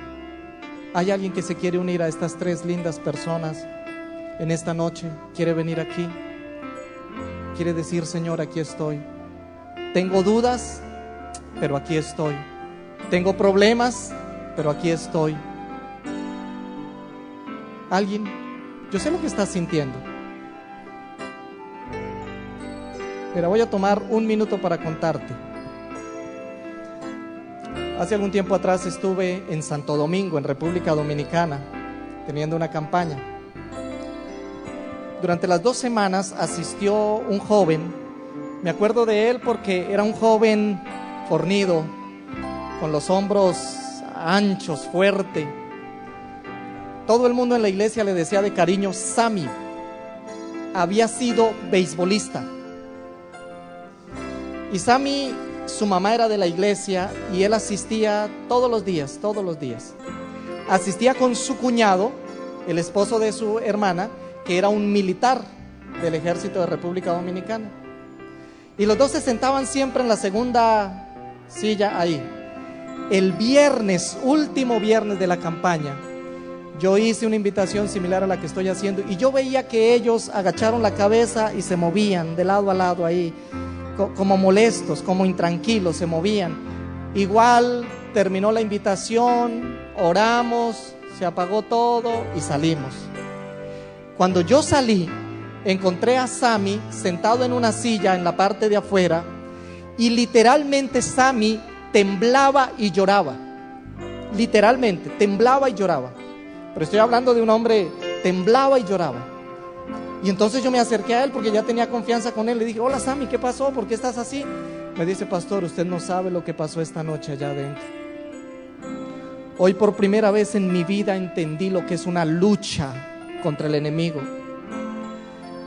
¿Hay alguien que se quiere unir a estas tres lindas personas en esta noche? ¿Quiere venir aquí? ¿Quiere decir: Señor, aquí estoy? Tengo dudas, pero aquí estoy. Tengo problemas, pero aquí estoy. ¿Alguien? Yo sé lo que estás sintiendo. Pero voy a tomar un minuto para contarte. Hace algún tiempo atrás estuve en Santo Domingo, en República Dominicana, teniendo una campaña. Durante las 2 semanas asistió un joven. Me acuerdo de él porque era un joven fornido, con los hombros anchos, fuerte. Todo el mundo en la iglesia le decía de cariño Sammy. Había sido beisbolista. Y Sammy, su mamá era de la iglesia y él asistía todos los días. Asistía con su cuñado, el esposo de su hermana, que era un militar del ejército de República Dominicana. Y los dos se sentaban siempre en la segunda silla ahí. El viernes, último viernes de la campaña, yo hice una invitación similar a la que estoy haciendo, y yo veía que ellos agacharon la cabeza y se movían de lado a lado ahí, como molestos, como intranquilos, se movían. Igual terminó la invitación, oramos, se apagó todo y salimos. Cuando yo salí, encontré a Sammy sentado en una silla en la parte de afuera, y literalmente Sammy temblaba y lloraba. Literalmente, temblaba y lloraba. Pero estoy hablando de un hombre, temblaba y lloraba. Y entonces yo me acerqué a él porque ya tenía confianza con él. Le dije: hola Sammy, ¿qué pasó? ¿Por qué estás así? Me dice: pastor, usted no sabe lo que pasó esta noche allá adentro. Hoy por primera vez en mi vida entendí lo que es una lucha contra el enemigo.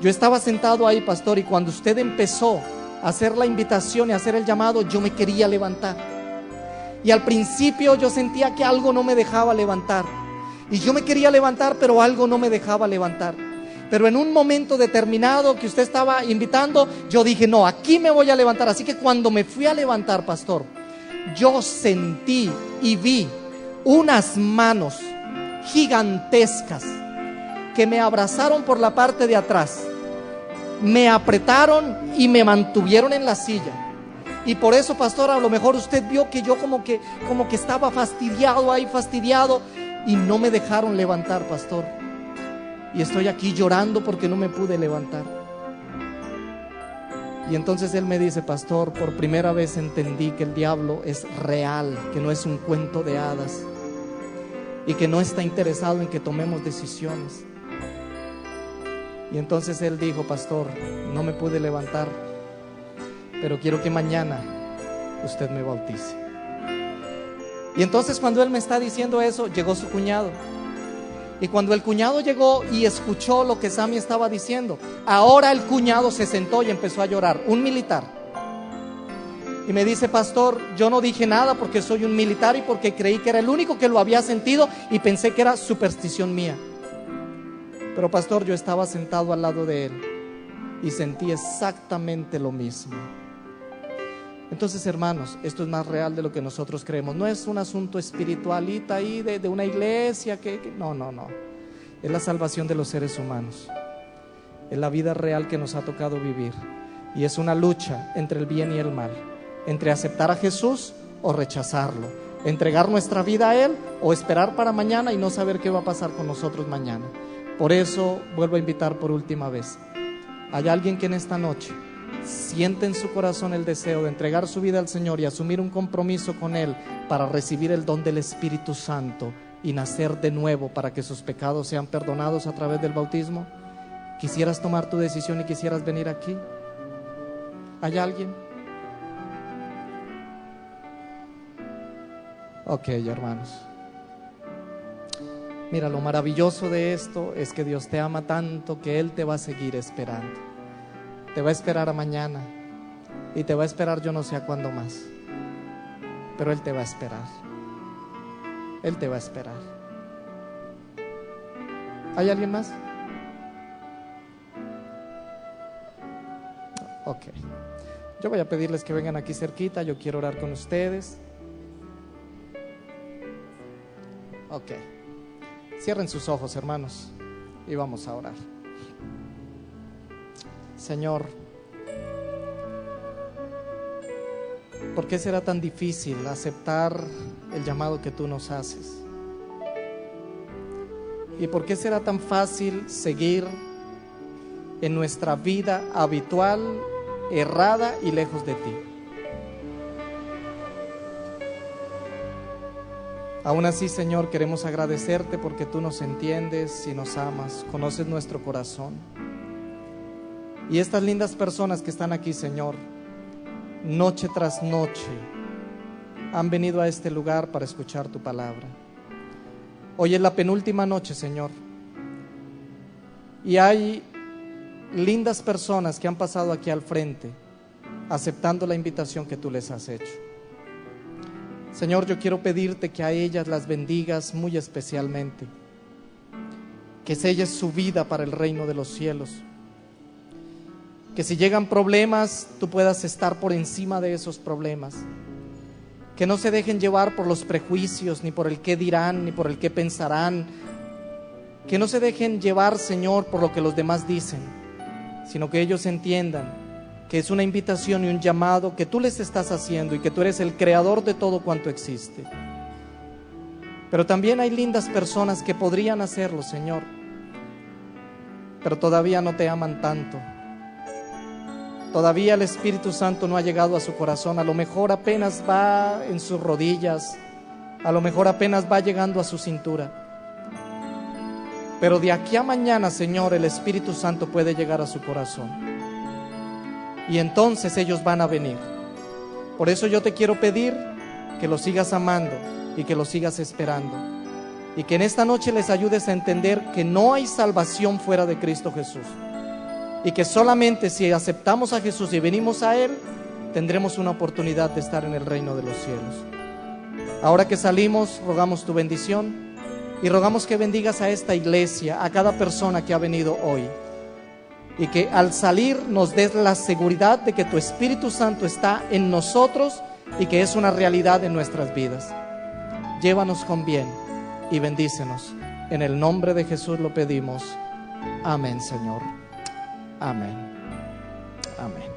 Yo estaba sentado ahí, pastor, y cuando usted empezó hacer la invitación y hacer el llamado, yo me quería levantar. Y al principio yo sentía que algo no me dejaba levantar. Y yo me quería levantar, pero algo no me dejaba levantar. Pero en un momento determinado que usted estaba invitando, yo dije, no, aquí me voy a levantar. Así que cuando me fui a levantar, pastor, yo sentí y vi unas manos gigantescas que me abrazaron por la parte de atrás, me apretaron y me mantuvieron en la silla. Y por eso, pastor, a lo mejor usted vio que yo como que estaba fastidiado, y no me dejaron levantar, pastor. Y estoy aquí llorando porque no me pude levantar. Y entonces él me dice, pastor, por primera vez entendí que el diablo es real, que no es un cuento de hadas, y que no está interesado en que tomemos decisiones. Y entonces él dijo, pastor, no me pude levantar, pero quiero que mañana usted me bautice. Y entonces cuando él me está diciendo eso, llegó su cuñado. Y cuando el cuñado llegó y escuchó lo que Sammy estaba diciendo, ahora el cuñado se sentó y empezó a llorar, un militar. Y me dice, pastor, yo no dije nada porque soy un militar y porque creí que era el único que lo había sentido y pensé que era superstición mía. Pero pastor, yo estaba sentado al lado de él y sentí exactamente lo mismo. Entonces, hermanos, esto es más real de lo que nosotros creemos. No es un asunto espiritualita ahí de una iglesia no. Es la salvación de los seres humanos. Es la vida real que nos ha tocado vivir. Y es una lucha entre el bien y el mal, entre aceptar a Jesús o rechazarlo, entregar nuestra vida a Él o esperar para mañana y no saber qué va a pasar con nosotros mañana. Por eso vuelvo a invitar por última vez. Hay alguien que en esta noche siente en su corazón el deseo de entregar su vida al Señor y asumir un compromiso con Él para recibir el don del Espíritu Santo y nacer de nuevo para que sus pecados sean perdonados a través del bautismo. ¿Quisieras tomar tu decisión y quisieras venir aquí? ¿Hay alguien? Ok, hermanos. Mira, lo maravilloso de esto es que Dios te ama tanto que Él te va a seguir esperando. Te va a esperar a mañana y te va a esperar yo no sé a cuándo más, pero Él te va a esperar. Él te va a esperar. ¿Hay alguien más? Ok. Yo voy a pedirles que vengan aquí cerquita. Yo quiero orar con ustedes. Ok. Cierren sus ojos, hermanos, y vamos a orar. Señor, ¿por qué será tan difícil aceptar el llamado que tú nos haces? ¿Y por qué será tan fácil seguir en nuestra vida habitual, errada y lejos de ti? Aún así, Señor, queremos agradecerte porque tú nos entiendes y nos amas, conoces nuestro corazón. Y estas lindas personas que están aquí, Señor, noche tras noche, han venido a este lugar para escuchar tu palabra. Hoy es la penúltima noche, Señor, y hay lindas personas que han pasado aquí al frente, aceptando la invitación que tú les has hecho. Señor, yo quiero pedirte que a ellas las bendigas muy especialmente, que selles su vida para el reino de los cielos, que si llegan problemas, tú puedas estar por encima de esos problemas, que no se dejen llevar por los prejuicios, ni por el qué dirán, ni por el qué pensarán, que no se dejen llevar, Señor, por lo que los demás dicen, sino que ellos entiendan que es una invitación y un llamado que tú les estás haciendo y que tú eres el creador de todo cuanto existe. Pero también hay lindas personas que podrían hacerlo, Señor, pero todavía no te aman tanto. Todavía el Espíritu Santo no ha llegado a su corazón. A lo mejor apenas va en sus rodillas, a lo mejor apenas va llegando a su cintura. Pero de aquí a mañana, Señor, el Espíritu Santo puede llegar a su corazón. Y entonces ellos van a venir. Por eso yo te quiero pedir que los sigas amando y que los sigas esperando. Y que en esta noche les ayudes a entender que no hay salvación fuera de Cristo Jesús. y que solamente si aceptamos a Jesús y venimos a Él, tendremos una oportunidad de estar en el reino de los cielos. Ahora que salimos, rogamos tu bendición y rogamos que bendigas a esta iglesia, a cada persona que ha venido hoy, y que al salir nos des la seguridad de que tu Espíritu Santo está en nosotros y que es una realidad en nuestras vidas. Llévanos con bien y bendícenos. En el nombre de Jesús lo pedimos. Amén, Señor. Amén. Amén.